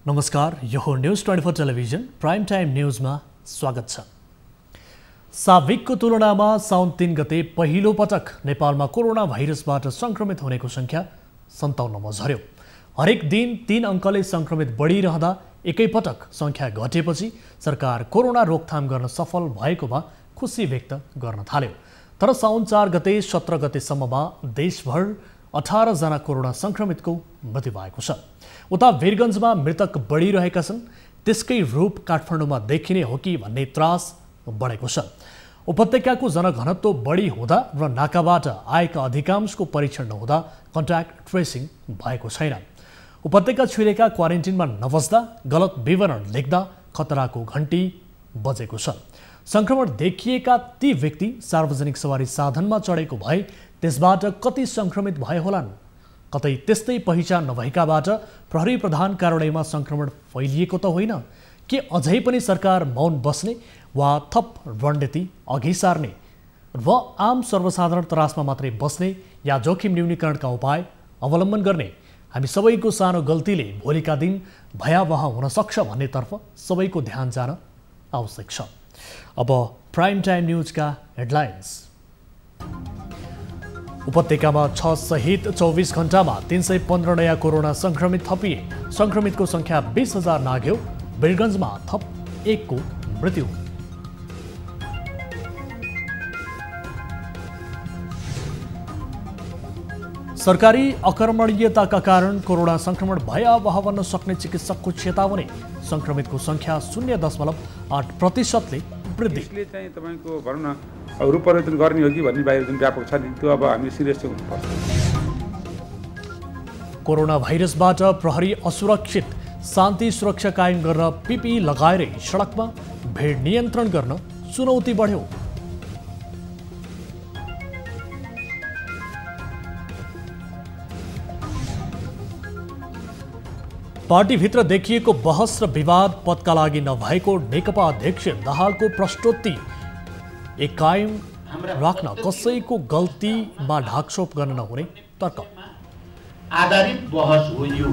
नमस्कार, यो हो न्यूज 24 टेलिभिजन प्राइम टाइम न्यूजमा स्वागत छ। साविकको तुलनामा साउन 3 गते पहिलो पटक नेपालमा कोरोना भाइरसबाट संक्रमित हुनेको संख्या 57 मा झर्यो। हरेक दिन 3 अङ्कले संक्रमित बढिरहँदा एकैपटक संख्या घटेपछि सरकार कोरोना रोकथाम गर्न सफल भएकोमा खुसी व्यक्त गर्न थाल्यो। तर साउन 4 गते 17 गतेसम्ममा देशभर 18 जना कोरोना संक्रमितको मृत्यु भएको छ। उता वीरगञ्जमा मृतक बढिरहेका छन्, त्यसकै रूप काठमाडौँमा देखिने हो कि भन्ने त्रास बढेको छ। उपत्यकाको जनघनत्व बढी हुँदा र नाकाबाट आएका अधिकांशको परीक्षण नहुँदा कन्ट्याक्ट ट्रेसिङ भएको छैन। उपत्यका छिरेका क्वारेन्टिनमा नबस्दा गलत विवरण लेख्दा खतराको घण्टी बजेको छ। संक्रमण देखिएका ती व्यक्ति सार्वजनिक सवारी साधनमा चढेको भए त्यसबाट कति संक्रमित भए होलान्? कतै त्यस्तै पहिचान नभएकाबाट प्रहरी प्रधान कार्यालयमा संक्रमण फैलिएको त होइन? के अझै पनि सरकार मौन बस्ने वा थप रणनीति अघि सार्ने वा आम सर्वसाधारण त्रासमा मात्रै बस्ने या जोखिम न्यूनीकरणका उपाय अवलम्बन गर्ने? हामी सबैको सानो गल्तीले भोलिका दिन भयावह हुन सक्छ भन्नेतर्फ सबैको ध्यान जान आवश्यक छ। अब प्राइम टाइम न्यूजका हेडलाइन्स। उपत्यकामा 6 सहित 24 घण्टामा 315 नयाँ कोरोना संक्रमित थपिए। संक्रमितको संख्या 20,000 नाग्यो। वीरगञ्जमा थप 1 को मृत्यु। सरकारी अकर्मण्यताका कारण कोरोना संक्रमण भयावह बन्न सक्ने चिकित्सकको चेतावनी। संक्रमितको संख्या 0.8% ले वृद्धि। यसले चाहिँ तपाईको भनौं न रूप परिवर्तन गर्ने हो कि भन्ने बाहिर जुन व्यापक छ नि, त्यो अब हामी सिरियस चाहिँ हुनुपर्छ। कोरोना भाइरसबाट प्रहरी असुरक्षित, शान्ति सुरक्षा कायम गर्न पीपीई लगाएरै सडकमा भिड नियन्त्रण गर्न चुनौती बढ्यो। पार्टीभित्र देखिएको बहस र विवाद पदका लागि नभएको नेकपा अध्यक्ष दाहालको प्रश्नोत्ती। एक कायम राख्न कसैको गल्तीमा ढाकछोप गर्न नहुने तर्क आधारित बहस हो यो।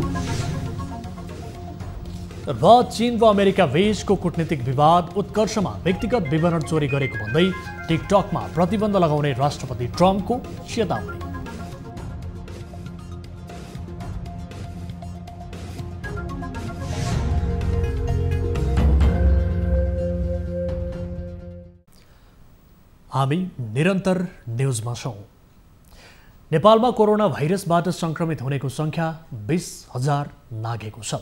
र चीन व अमेरिका बीचको कूटनीतिक विवाद उत्कर्षमा व्यक्तिगत विवरण चोरी गरेको भन्दै टिकटकमा प्रतिबन्ध लगाउने राष्ट्रपति ट्रम्पको चेतावनी। हामी निरन्तर न्यूजमा छौं। नेपालमा कोरोना भाइरसबाट संक्रमित हुनेको संख्या 20,000 नागेको छ।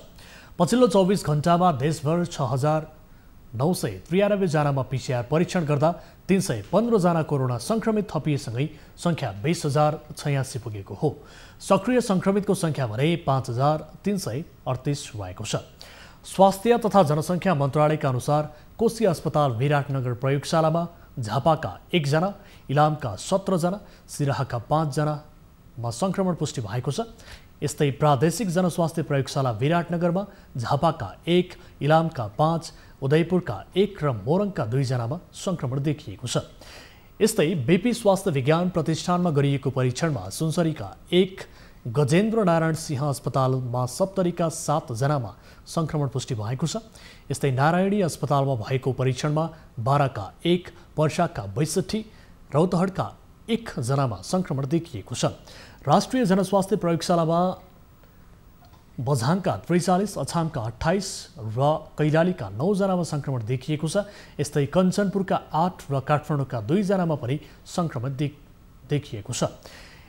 पछिल्लो 24 घण्टामा देशभर 6,993 जनामा पीसीआर परीक्षण गर्दा 315 जना कोरोना संक्रमित थपिएसँगै संख्या 20,086 पुगेको हो। सक्रिय संक्रमितको संख्या भने 5,338 भएको छ। स्वास्थ्य तथा जनसङ्ख्या मन्त्रालयका अनुसार कोशी अस्पताल विराटनगर प्रयोगशालामा झापाका 1 जना, इलामका 17 जना, सिराहाका 5 जनामा संक्रमण पुष्टि भएको छ। यस्तै प्रादेशिक जनस्वास्थ्य प्रयोगशाला विराटनगरमा झापाका 1, इलामका 5, उदयपुरका 1 र मोरङका 2 जनामा संक्रमण देखिएको छ। यस्तै बीपी स्वास्थ्य विज्ञान प्रतिष्ठानमा गरिएको परीक्षणमा सुनसरीका 1, गजेन्द्र नारायण सिंह अस्पतालमा सप्तरीका 7 जनामा संक्रमण पुष्टि भएको छ। यस्तै नारायणी अस्पतालमा भएको परीक्षणमा 12 का 1, पर्साका 62, रौतहटका 1 जनामा संक्रमण देखिएको छ। राष्ट्रिय जनस्वास्थ्य प्रयोगशालामा बझाङका 43, अछामका 28 र कैलालीका 9 जनामा संक्रमण देखिएको छ। यस्तै कञ्चनपुरका 8 र काठमाडौँका 2 जनामा पनि संक्रमण देखिएको छ।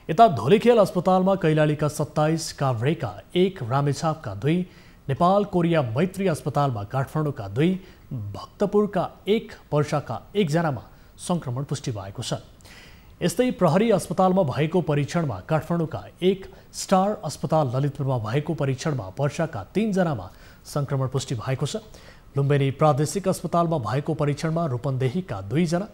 यता धोलेखेल अस्पतालमा कैलालीका 27, काभ्रेका 1, रामेछापका 2, नेपाल कोरिया मैत्री अस्पतालमा काठमाडौँका 2, भक्तपुरका 1, पर्साका 1 जनामा संक्रमण पुष्टि भएको छ। यस्तै प्रहरी अस्पतालमा भएको परीक्षणमा काठमाडौँका 1, स्टार अस्पताल ललितपुरमा भएको परीक्षणमा पर्साका 3 जनामा संक्रमण पुष्टि भएको छ। लुम्बिनी प्रादेशिक अस्पतालमा भएको परीक्षणमा रूपन्देहीका 2 जना,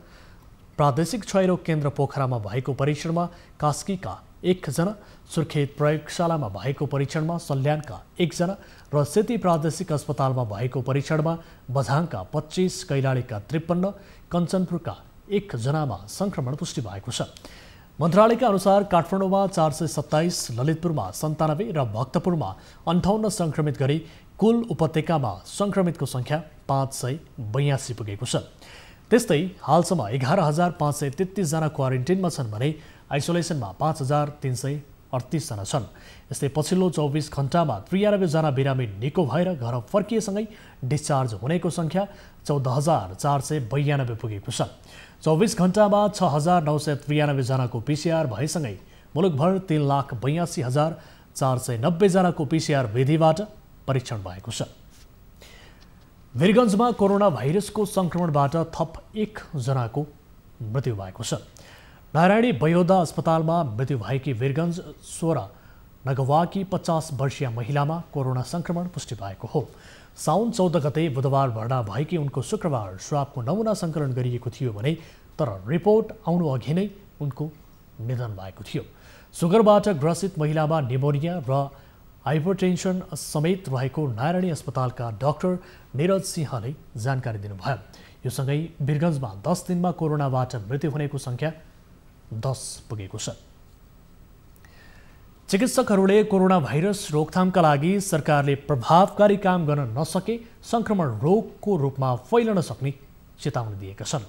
प्रादेशिक क्षयरोग केन्द्र पोखरामा भएको परीक्षणमा कास्कीका 1 जना, सुर्खेत प्रयोगशालामा भएको परीक्षणमा सल्यानका 1 जना र सेती प्रादेशिक अस्पतालमा भएको परीक्षणमा बझाङका 25, कैलालीका 53, कञ्चनपुरका 1 जनामा संक्रमण पुष्टि भएको छ। मन्त्रालयका अनुसार काठमाडौँमा 427, ललितपुरमा 97 र भक्तपुरमा 58 संक्रमित गरी कुल उपत्यकामा सङ्क्रमितको सङ्ख्या 582 पुगेको छ। त्यस्तै हालसम्म 11,533 जना क्वारेन्टिनमा छन् भने आइसोलेसनमा 5,338 जना छन्। यस्तै पछिल्लो 24 घण्टामा 93 जना बिरामी निको भएर घर फर्किएसँगै डिस्चार्ज हुनेको सङ्ख्या 14,492 पुगेको छ। 24 घण्टामा 6,993 जनाको PCR भएसँगै मुलुकभर 3,82,490 जनाको PCR विधिबाट परीक्षण भएको छ। वीरगञ्जमा कोरोना भाइरसको सङ्क्रमणबाट थप 1 जनाको मृत्यु भएको छ। नारायणी बयोदा अस्पतालमा मृत्यु भएकी वीरगञ्ज 16 नगवाकी 50 वर्षीय महिलामा कोरोना सङ्क्रमण पुष्टि भएको हो। साउन 14 गते बुधबार भर्ना भएकी उनको शुक्रबार स्वाबको नमुना सङ्कलन गरिएको थियो भने तर रिपोर्ट आउनु अघि नै उनको निधन भएको थियो। सुगरबाट ग्रसित महिलामा निमोनिया र हाइपरटेन्सन समेत रहेको नारायणी अस्पतालका डाक्टर निरज सिंहले जानकारी दिनुभयो। यो सँगै वीरगञ्जमा 10 दिनमा कोरोनाबाट मृत्यु हुनेको सङ्ख्या 10 पुगेको छ। चिकित्सकहरूले कोरोना भाइरस रोकथामका लागि सरकारले प्रभावकारी काम गर्न नसके सङ्क्रमण रोगको रूपमा फैलन सक्ने चेतावनी दिएका छन्।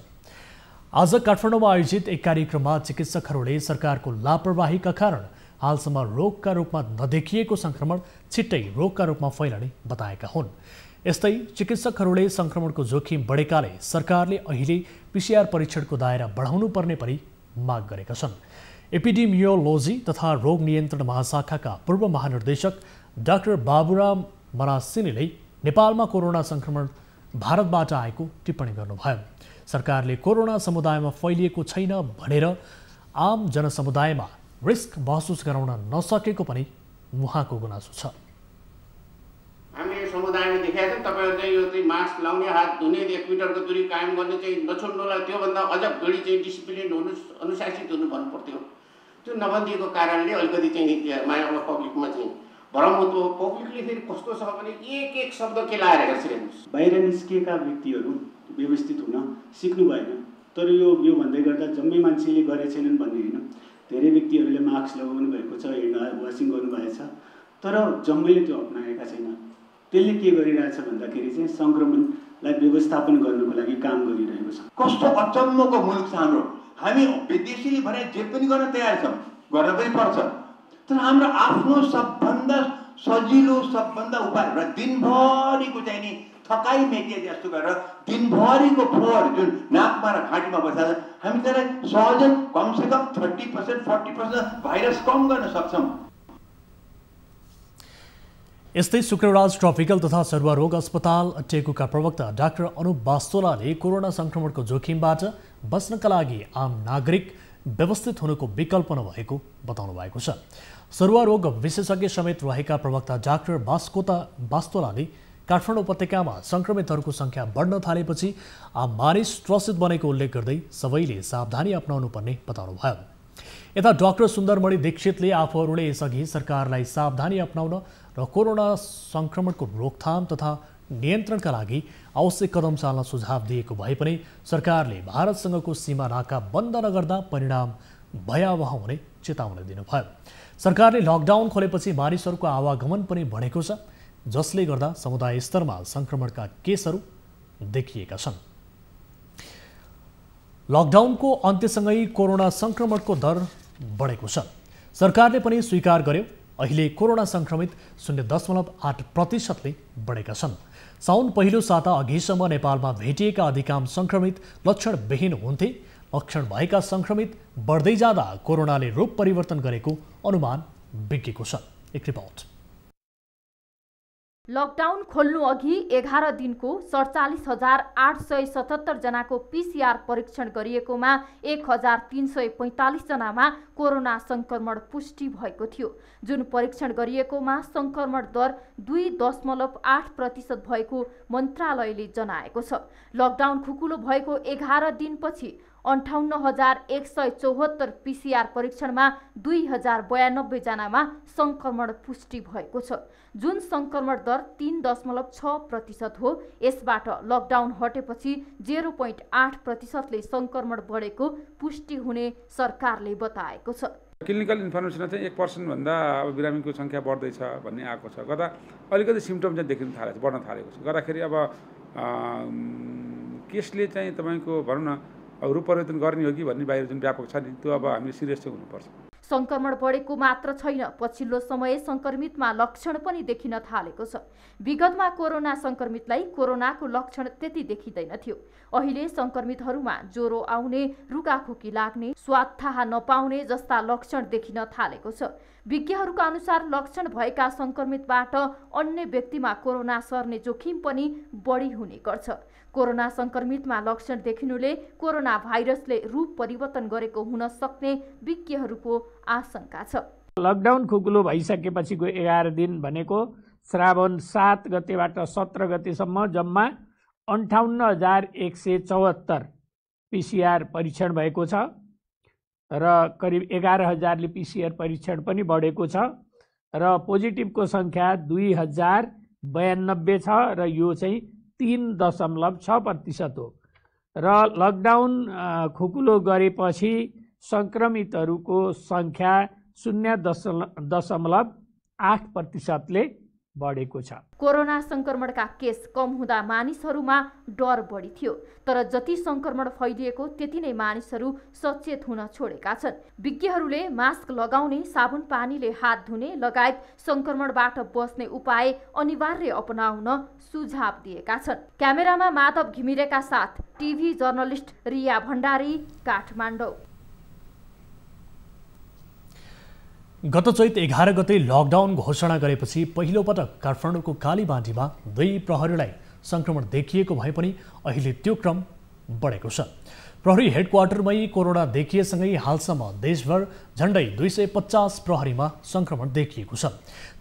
आज काठमाडौँमा आयोजित एक कार्यक्रममा चिकित्सकहरूले सरकारको लापरवाहीका कारण हालसम्म रोगका रूपमा नदेखिएको सङ्क्रमण छिट्टै रोगका रूपमा फैलने बताएका हुन्। यस्तै चिकित्सकहरूले सङ्क्रमणको जोखिम बढेकाले सरकारले अहिले PCR परीक्षणको दायरा बढाउनु पर्ने पनि माग गरेका छन्। एपिडेमियोलोजी तथा रोग नियन्त्रण महाशाखाका पूर्व महानिर्देशक डाक्टर बाबुराम मरासिनीले नेपालमा कोरोना सङ्क्रमण भारतबाट आएको टिप्पणी गर्नुभयो। सरकारले कोरोना समुदायमा फैलिएको छैन भनेर आम जनसमुदायमा रिस्क महसुस गराउन नसकेको पनि उहाँको गुनासो छ। हामीले यो समुदायमा देखाएको छौँ, तपाईँहरू चाहिँ यो चाहिँ मास्क लाउने, हात धुने, 1 मिटरको दूरी कायम गर्ने चाहिँ नछोड्नुलाई त्योभन्दा अझ बढी चाहिँ डिसिप्लिन हुनु, अनुशासित हुनु भन्नुपर्थ्यो। त्यो नभनिदिएको कारणले अलिकति चाहिँ मायामा पब्लिकमा चाहिँ भ्रम हुँदो। पब्लिकले फेरि कस्तो छ भने एक शब्द के लाएर हेर्छ हेर्नुहोस्। बाहिर निस्किएका व्यक्तिहरू व्यवस्थित हुन सिक्नु भएन। तर यो भन्दै गर्दा जम्मै मान्छेले गरेछन् भन्ने होइन। धेरै व्यक्तिहरूले मास्क लगाउनु भएको छ, ह्यान्ड वासिङ गर्नुभएछ, तर जम्मैले त्यो अपनाएका छैन। त्यसले के गरिरहेछ भन्दाखेरि चाहिँ सङ्क्रमणलाई व्यवस्थापन गर्नुको लागि काम गरिरहेको छ। कस्तो अचम्मको मुलुक छ हाम्रो। हामी विदेशीले भने जे पनि गर्न तयार छौँ, गर्न पनि पर्छ, तर हाम्रो आफ्नो सबभन्दा सजिलो सबभन्दा उपाय र दिनभरिको चाहिँ नि थकाइ मेटिए जस्तो गरेर दिनभरिको फोहोर जुन नाकमा र घाँटीमा बस्दा हामी त्यसलाई सहजै कमसेकम 30% 40% भाइरस कम गर्न सक्छौँ। यस्तै शुक्रराज ट्रपिकल तथा सर्वरोग अस्पताल टेकुका प्रवक्ता डाक्टर अनुप बास्तोलाले कोरोना सङ्क्रमणको जोखिमबाट बच्नका लागि आम नागरिक व्यवस्थित हुनुको विकल्प नभएको बताउनु भएको छ। सर्वरोग विशेषज्ञ समेत रहेका प्रवक्ता डाक्टर बास्तोलाले काठमाडौँ उपत्यकामा सङ्क्रमितहरूको सङ्ख्या बढ्न थालेपछि आम मानिस त्रसित बनेको उल्लेख गर्दै सबैले सावधानी अपनाउनु पर्ने बताउनुभयो। यता डाक्टर सुन्दरमणि दीक्षितले आफूहरूले यसअघि सरकारलाई सावधानी अपनाउन र कोरोना सङ्क्रमणको रोकथाम तथा नियन्त्रणका लागि आवश्यक कदम चाल्न सुझाव दिएको भए पनि सरकारले भारतसँगको सीमा नाका बन्द नगर्दा परिणाम भयावह हुने चेतावनी दिनुभयो। सरकारले लकडाउन खोलेपछि मानिसहरूको आवागमन पनि बढेको छ, जसले गर्दा समुदाय स्तरमा सङ्क्रमणका केसहरू देखिएका छन्। लकडाउनको अन्त्यसँगै कोरोना सङ्क्रमणको दर बढेको छ। सरकारले पनि स्वीकार गर्यो अहिले कोरोना सङ्क्रमित 0.8%ले बढेका छन्। साउन पहिलो साता अघिसम्म नेपालमा भेटिएका अधिकांश सङ्क्रमित लक्षणविहीन हुन्थे। लक्षण भएका सङ्क्रमित बढ्दै जाँदा कोरोनाले रूप परिवर्तन गरेको अनुमान विज्ञको छ। एक रिपोर्ट। लकडाउन खोल्नु अघि 11 दिनको 47,877 जनाको PCR परीक्षण गरिएकोमा 1,345 जनामा कोरोना सङ्क्रमण पुष्टि भएको थियो। जुन परीक्षण गरिएकोमा सङ्क्रमण दर 2.8% भएको मन्त्रालयले जनाएको छ। लकडाउन खुकुलो भएको 11 दिनपछि 58,174 PCR परीक्षणमा 2,092 जनामा सङ्क्रमण पुष्टि भएको छ। जुन सङ्क्रमण दर 3.6% हो। यसबाट लकडाउन हटेपछि 0.8%ले सङ्क्रमण बढेको पुष्टि हुने सरकारले बताएको छ। क्लिनिकल इन्फर्मेसनमा चाहिँ 1% भन्दा अब बिरामीको सङ्ख्या बढ्दैछ भन्ने आएको छ। गर्दा अलिकति सिम्पटम चाहिँ देखिन थालेको छ, बढ्न थालेको छ। गर्दाखेरि अब केसले चाहिँ तपाईँको भनौँ न अब रूप परिवर्तन गर्ने हो कि भन्ने बाहिर जुन व्यापक छ नि, त्यो अब हामीले सिरियस चाहिँ हुनुपर्छ। संक्रमण बढेको मात्र छैन, पछिल्लो समय संक्रमितमा लक्षण पनि देखिन थालेको छ। विगतमा कोरोना संक्रमितलाई कोरोनाको लक्षण त्यति देखिँदैन थियो। अहिले संक्रमितहरूमा ज्वरो आउने, रुगाखोकी लाग्ने, स्वाद थाहा नपाउने जस्ता लक्षण देखिन थालेको छ। विज्ञहरूका अनुसार लक्षण भएका संक्रमितबाट अन्य व्यक्तिमा कोरोना सर्ने जोखिम पनि बढी हुने गर्छ। कोरोना संक्रमितमा लक्षण देखिनुले कोरोना भाइरसले रूप परिवर्तन गरेको हुन सक्ने विज्ञहरूको आशंका छ। लकडाउन खुकुलो भइसकेपछिको 11 दिन भनेको श्रावण 7 गतेबाट 17 गतेसम्म जम्मा 58,174 PCR परीक्षण भएको छ र करिब 11,000ले PCR परीक्षण पनि बढेको छ र पोजिटिभको सङ्ख्या 2,092 छ र यो चाहिँ 3.6% हो र लकडाउन खुकुलो गरेपछि संक्रमितहरूको सङ्ख्या 0.8%ले बढेको छ। कोरोना संक्रमणका केस कम हुँदा मानिसहरूमा डर बढी थियो, तर जति संक्रमण फैलिएको त्यति नै मानिसहरू सचेत हुन छोडेका छन्। विज्ञहरूले मास्क लगाउने, साबुन पानीले हात धुने लगायत संक्रमणबाट बच्ने उपाय अनिवार्य अपनाउन सुझाव दिएका छन्। क्यामेरामा माधव घिमिरेका साथ टिभी जर्नलिस्ट रिया भण्डारी, काठमाडौँ। गत चैत 11 गते लकडाउन घोषणा गरेपछि पहिलो पटक काठमाडौँको कालीबाँधीमा 2 प्रहरीलाई संक्रमण देखिएको भए पनि अहिले त्यो क्रम बढेको छ। प्रहरी हेडक्वार्टरमै कोरोना देखिएसँगै हालसम्म देशभर झण्डै 250 प्रहरीमा संक्रमण देखिएको छ।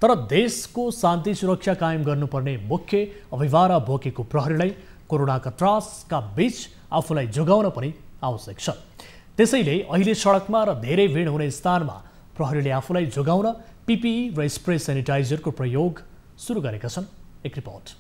तर देशको शान्ति सुरक्षा कायम गर्नुपर्ने मुख्य अभिभारा बोकेको प्रहरीलाई कोरोनाका त्रासका बीच आफूलाई जोगाउन पनि आवश्यक छ। त्यसैले अहिले सडकमा र धेरै भिड हुने स्थानमा प्रहरीले आफूलाई जोगाउन पिपिई र स्प्रे सेनिटाइजरको प्रयोग सुरु गरेका छन्। एक रिपोर्ट।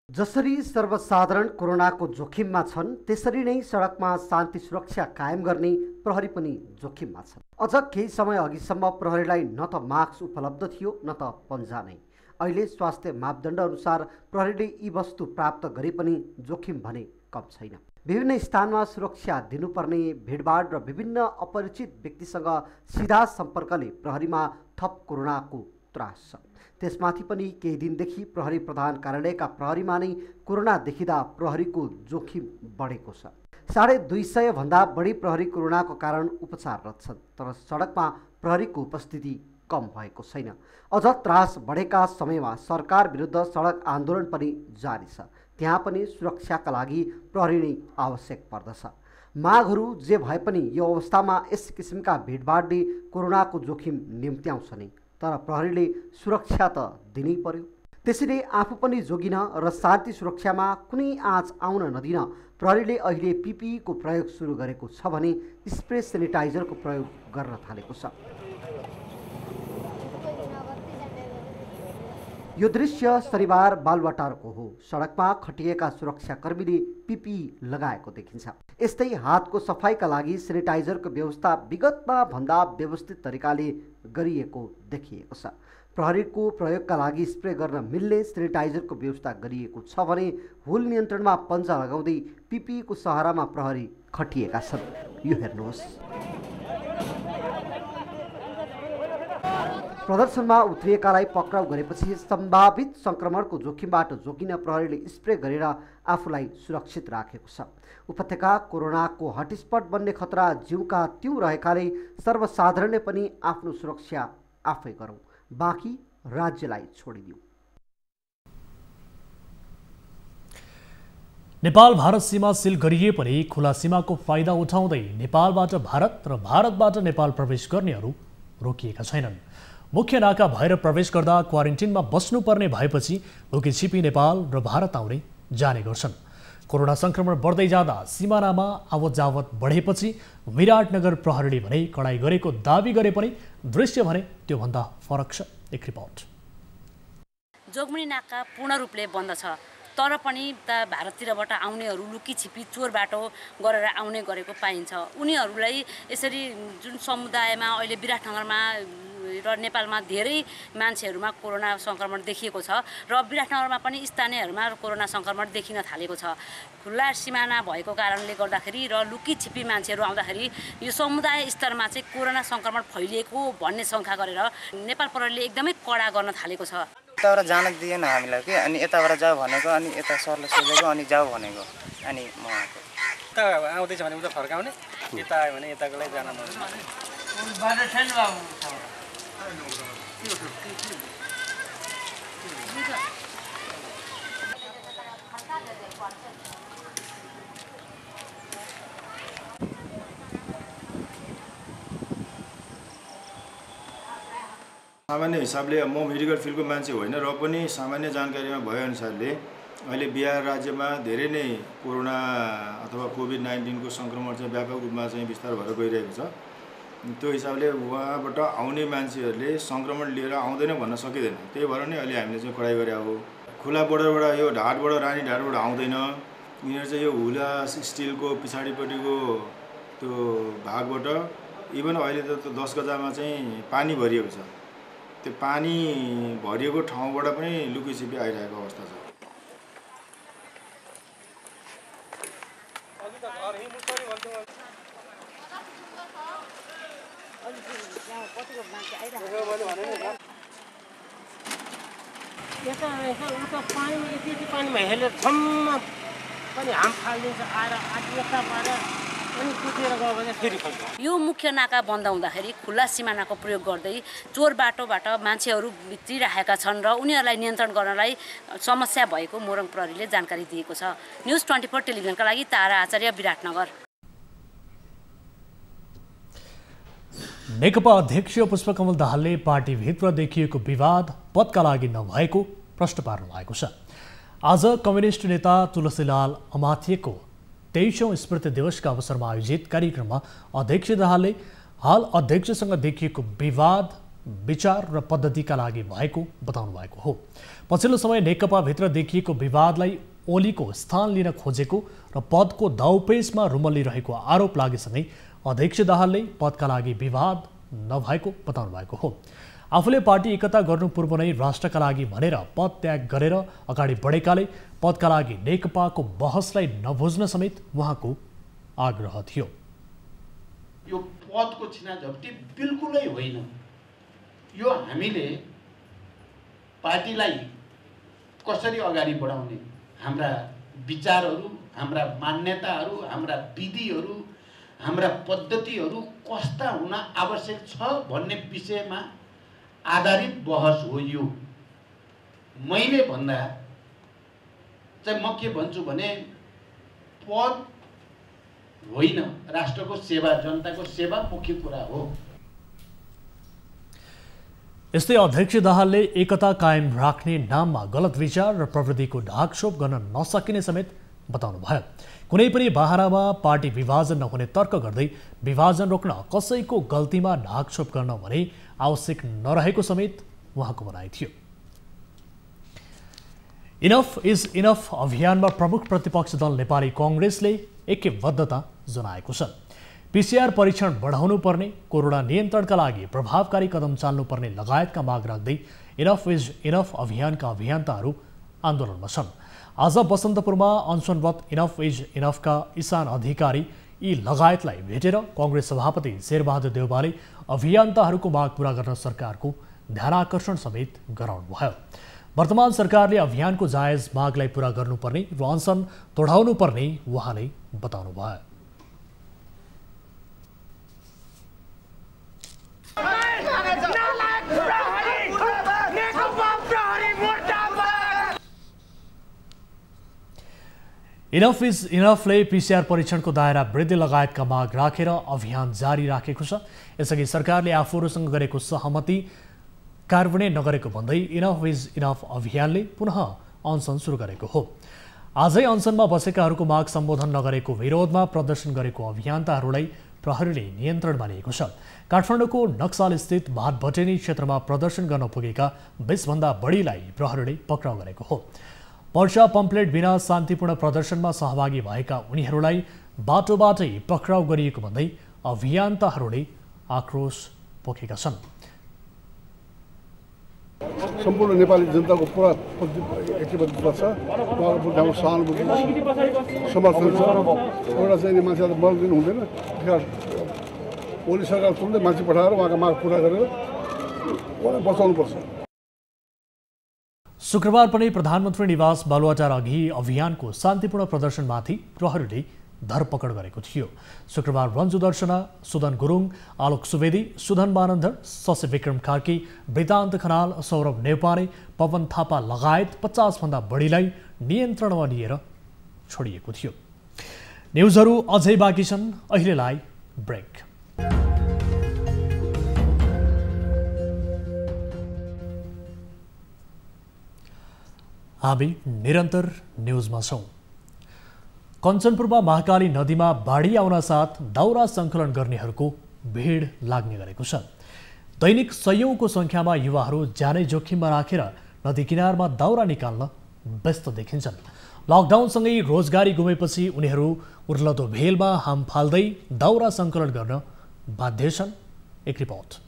जसरी सर्वसाधारण कोरोनाको जोखिममा छन्, त्यसरी नै सडकमा शान्ति सुरक्षा कायम गर्ने प्रहरी पनि जोखिममा छन्। अझ केही समय अघिसम्म प्रहरीलाई न त मास्क उपलब्ध थियो न त पन्जा नै। अहिले स्वास्थ्य मापदण्ड अनुसार प्रहरीले यी वस्तु प्राप्त गरे पनि जोखिम भने कम छैन। विभिन्न स्थानमा सुरक्षा दिनुपर्ने, भिडभाड र विभिन्न अपरिचित व्यक्तिसँग सिधा सम्पर्कले प्रहरीमा थप कोरोनाको त्रास छ। त्यसमाथि पनि केही दिनदेखि प्रहरी प्रधान कार्यालयका प्रहरीमा नै कोरोना देखिँदा प्रहरीको जोखिम बढेको छ। 250 भन्दा बढी प्रहरी कोरोनाको कारण उपचाररत छन्, तर सडकमा प्रहरीको उपस्थिति कम भएको छैन। अझ त्रास बढेका समयमा सरकार विरुद्ध सडक आन्दोलन पनि जारी छ। त्यहाँ पनि सुरक्षाका लागि प्रहरी नै आवश्यक पर्दछ। मागहरू जे भए पनि यो अवस्थामा यस किसिमका भिडभाडले कोरोनाको जोखिम निम्त्याउँछ नै, तर प्रहरीले सुरक्षा त दिनै पर्यो। त्यसैले आफू पनि जोगिन र शान्ति सुरक्षामा कुनै आँच आउन नदिन प्रहरीले अहिले पिपिईको प्रयोग सुरु गरेको छ भने स्प्रे सेनिटाइजरको प्रयोग गर्न थालेको छ। यो दृश्य शनिबार बालुवाटारको हो। सडकमा खटिएका सुरक्षाकर्मीले पिपिई लगाएको देखिन्छ। यस्तै हातको सफाइका लागि सेनिटाइजरको व्यवस्था विगतमा भन्दा व्यवस्थित तरिकाले गरिएको देखिएको छ। प्रहरीको प्रयोगका लागि स्प्रे गर्न मिल्ने सेनिटाइजरको व्यवस्था गरिएको छ भने हुल नियन्त्रणमा पन्जा लगाउँदै पिपिईको सहारामा प्रहरी खटिएका छन्। यो हेर्नुहोस्। प्रदर्शनमा उत्रिएकालाई पक्राउ गरेपछि सम्भावित संक्रमणको जोखिमबाट जोगिन प्रहरीले स्प्रे गरेर आफूलाई सुरक्षित राखेको छ। उपत्यका कोरोनाको हटस्पट बन्ने खतरा जिउका त्यौँ रहेकाले सर्वसाधारणले पनि आफ्नो सुरक्षा आफै गरौँ, बाँकी राज्यलाई छोडिदिउँ। नेपाल भारत सीमा सिल गरिए पनि खुला सीमाको फाइदा उठाउँदै नेपालबाट भारत र भारतबाट नेपाल प्रवेश गर्नेहरू रोकिएका छैनन्। मुख्य नाका भएर प्रवेश गर्दा क्वारेन्टिनमा बस्नुपर्ने भएपछि लुकीछिपी नेपाल र भारत आउने जाने गर्छन्। कोरोना संक्रमण बढ्दै जाँदा सिमानामा आवत जावत बढेपछि विराटनगर प्रहरीले भने कडाई गरेको दावी गरे पनि दृश्य भने त्योभन्दा फरक छ। एक रिपोर्ट। जोगमुनी नाका पूर्ण रूपले बन्द छ। तर पनि भारततिरबाट आउनेहरू लुकी छिपी चोर बाटो गरेर आउने गरेको पाइन्छ। उनीहरूलाई यसरी जुन समुदायमा अहिले विराटनगरमा र नेपालमा धेरै मान्छेहरूमा कोरोना सङ्क्रमण देखिएको छ र विराटनगरमा पनि स्थानीयहरूमा कोरोना सङ्क्रमण देखिन थालेको छ। खुल्ला सिमाना भएको कारणले गर्दाखेरि र लुकी छिपी मान्छेहरू आउँदाखेरि यो समुदाय स्तरमा चाहिँ कोरोना सङ्क्रमण फैलिएको भन्ने शङ्का गरेर नेपाल प्रहरीले एकदमै कडा गर्न थालेको छ। यताबाट जान दिएन हामीलाई के, अनि यताबाट जाऊ भनेको, अनि यता सरले सोधेको, अनि जाऊ भनेको, अनि म आएको। यता आउँदैछ भने उता फर्काउने, यता आयो भने यताकोलाई जान मन सामान्य हिसाबले म मेडिकल फिल्डको मान्छे होइन र पनि सामान्य जानकारीमा भएअनुसारले अहिले बिहार राज्यमा धेरै नै कोरोना अथवा कोभिड-19 को सङ्क्रमण चाहिँ व्यापक रूपमा चाहिँ विस्तार भएर गइरहेको छ। त्यो हिसाबले उहाँबाट आउने मान्छेहरूले सङ्क्रमण लिएर आउँदैन भन्न सकिँदैन। त्यही भएर नै अहिले हामीले चाहिँ कडाइ गरे हो। खुला बोर्डरबाट यो ढाडबाट रानी ढाडबाट आउँदैन। यिनीहरू चाहिँ यो हुला स्टिलको पछाडिपट्टिको त्यो भागबाट इभन अहिले त 10 गजामा चाहिँ पानी भरिएको छ। त्यो पानी भरिएको ठाउँबाट पनि लुकीछिपी आइरहेको अवस्था छ। पानीमा हेलेर छम्म पनि हाम फालिदिन्छ आएर यता पारेर अनि कुटेर गयो भने फेरि फैल्छ। यो मुख्य नाका बन्द हुँदाखेरि खुल्ला सिमानाको प्रयोग गर्दै चोर बाटोबाट मान्छेहरू भित्रिरहेका छन् र उनीहरूलाई नियन्त्रण गर्नलाई समस्या भएको मोरङ प्रहरीले जानकारी दिएको छ। न्युज 24 टेलिभिजनका लागि तारा आचार्य, विराटनगर। नेकपा अध्यक्ष पुष्पकमल दाहालले पार्टीभित्र देखिएको विवाद पदका लागि नभएको प्रश्न पार्नु भएको छ। आज कम्युनिस्ट नेता तुलसीलाल अमात्यको 23औं स्मृति दिवसका अवसरमा आयोजित कार्यक्रममा अध्यक्ष दाहालले हाल अध्यक्षसँग देखिएको विवाद विचार र पद्धतिका लागि भएको बताउनु भएको हो। पछिल्लो समय नेकपाभित्र देखिएको विवादलाई ओलीको स्थान लिन खोजेको र पदको दाउपेचमा रुमल्लिरहेको आरोप लागेसँगै अध्यक्ष दाहालले पदका लागि विवाद नभएको बताउनु भएको हो। आफूले पार्टी एकता गर्नु पूर्व नै राष्ट्रका लागि भनेर पद त्याग गरेर अगाडि बढेकाले पदका लागि नेकपाको बहसलाई नबुझ्न समेत उहाँको आग्रह थियो। यो पदको छिनाझपटी बिल्कुलै होइन। यो हामीले पार्टीलाई कसरी अगाडि बढाउने, हाम्रा विचारहरू, हाम्रा मान्यताहरू, हाम्रा विधिहरू, हाम्रा पद्धतिहरू कस्ता हुन आवश्यक छ भन्ने विषयमा आधारित बहस हो यो। मैले भन्दा चाहिँ म के भन्छु भने पद होइन, राष्ट्रको सेवा, जनताको सेवा मुख्य कुरा हो। यस्तै अध्यक्ष दाहालले एकता कायम राख्ने नाममा गलत विचार र प्रवृत्तिको ढाकछोप गर्न नसकिने समेत बताउनु भयो। कुनै पनि बहानामा पार्टी विभाजन नहुने तर्क गर्दै विभाजन रोक्न कसैको गल्तीमा ढाकछोप गर्न भने आवश्यक नरहेको समेत उहाँको भनाइ थियो। इनफ इज इनफ अभियानमा प्रमुख प्रतिपक्ष दल नेपाली कांग्रेसले ऐक्यबद्धता जनाएको छ। पीसीआर परीक्षण बढाउनु पर्ने, कोरोना नियन्त्रणका लागि प्रभावकारी कदम चाल्नुपर्ने लगायतका माग राख्दै इनफ इज इनफ अभियानका अभियन्ताहरू आन्दोलनमा छन्। आज बसन्तपुरमा अनसनरत इनफ इज इनफका इसान अधिकारी यी लगायतलाई भेटेर कांग्रेस सभापति शेरबहादुर देउवाले अभियन्ताहरूको माग पूरा गर्न सरकारको ध्यानाकर्षण समेत गराउनुभयो। वर्तमान सरकारले अभियानको जायज मागलाई पूरा गर्नुपर्ने र अनसन तोडाउनु पर्ने उहाँले बताउनुभयो। इनफ इज इनफले पीसीआर परीक्षणको दायरा वृद्धि लगायतका माग राखेर अभियान जारी राखेको छ। यसअघि सरकारले आफूहरूसँग गरेको सहमति कार्यान्वयन नगरेको भन्दै इनफ इज इनफ अभियानले पुनः अनसन सुरु गरेको हो। आजै अनसनमा बसेकाहरूको माग सम्बोधन नगरेको विरोधमा प्रदर्शन गरेको अभियन्ताहरूलाई प्रहरीले नियन्त्रणमा लिएको छ। काठमाडौँको नक्साल स्थित भातभटेनी क्षेत्रमा प्रदर्शन गर्न पुगेका 20 भन्दा बढीलाई प्रहरीले पक्राउ गरेको हो। पर्चा पम्पलेट बिना शान्तिपूर्ण प्रदर्शनमा सहभागी भएका उनीहरूलाई बाटोबाटै पक्राउ गरिएको भन्दै अभियन्ताहरूले आक्रोश पोखेका छन्। सम्पूर्ण नेपाली जनताको पुरा प्रतिबद्धता छ, उहाँको बुझ्दामा सहानुभूति समर्थन छ। एउटा चाहिँ मान्छेलाई मर्दिनु हुँदैन, ओली सरकार तुरुन्तै मान्छे पठाएर उहाँका माग पुरा गरेर उहाँलाई बचाउनुपर्छ। शुक्रबार पनि प्रधानमन्त्री निवास बालुवाटार अघि अभियानको शान्तिपूर्ण प्रदर्शनमाथि प्रहरीले धरपकड गरेको थियो। शुक्रबार रन्जु दर्शना, सुदन गुरुङ, आलोक सुवेदी, सुधन मानन्धर, शशि विक्रम कार्की, वृतान्त खनाल, सौरभ नेवारे, पवन थापा लगायत 50 भन्दा बढीलाई नियन्त्रणमा लिएर छोडिएको थियो। न्युजहरू अझै बाँकी छन्, अहिलेलाई ब्रेक। हामी निरन्तर न्युजमा छौँ। कञ्चनपुरमा महाकाली नदीमा बाढी आउन साथ दाउरा सङ्कलन गर्नेहरूको भिड लाग्ने गरेको छ। दैनिक सयौंको सङ्ख्यामा युवाहरू ज्यानै जोखिममा राखेर नदी किनारमा दाउरा निकाल्न व्यस्त देखिन्छन्। लकडाउनसँगै रोजगारी गुमेपछि उनीहरू उर्लदो भेलमा हाम फाल्दै दाउरा सङ्कलन गर्न बाध्य छन्। एक रिपोर्ट।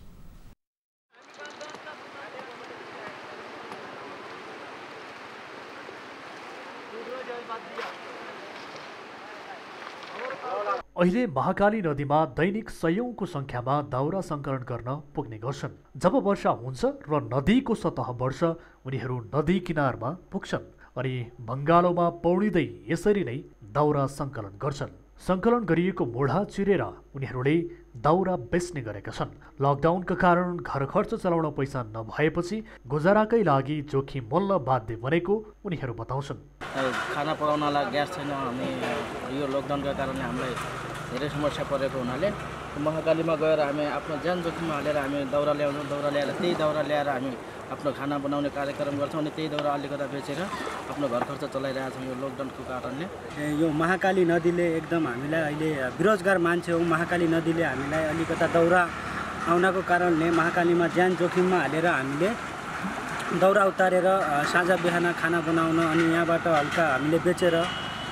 अहिले महाकाली नदीमा दैनिक सयौंको सङ्ख्यामा दाउरा सङ्कलन गर्न पुग्ने गर्छन्। जब वर्षा हुन्छ र नदीको सतह बढ्छ, उनीहरू नदी किनारमा पुग्छन् अनि बङ्गालोमा पौडिँदै यसरी नै दाउरा सङ्कलन गर्छन्। सङ्कलन गरिएको मुढा चिरेर उनीहरूले दाउरा बेच्ने गरेका छन्। लकडाउनका कारण घर खर्च चलाउन पैसा नभएपछि गुजाराकै लागि जोखिम मोल्न बाध्य बनेको उनीहरू बताउँछन्। खाना पकाउनलाई ग्यास छैन, अनि यो लकडाउनका कारणले हामीलाई धेरै समस्या परेको हुनाले महाकालीमा गएर हामी आफ्नो ज्यान जोखिममा हालेर हामी दाउरा ल्याउँछौँ। दाउरा ल्याएर त्यही दाउरा ल्याएर हामी आफ्नो खाना बनाउने कार्यक्रम गर्छौँ अनि त्यही दाउरा अलिकता बेचेर आफ्नो घर खर्च चलाइरहेछौँ यो लकडाउनको कारणले। यो महाकाली नदीले एकदम हामीलाई अहिले बेरोजगार मान्छे हौँ, महाकाली नदीले हामीलाई अलिकता दाउरा आउनको कारणले महाकालीमा ज्यान जोखिममा हालेर हामीले दाउरा उतारेर साँझ बिहान खाना बनाउन अनि यहाँबाट हल्का हामीले बेचेर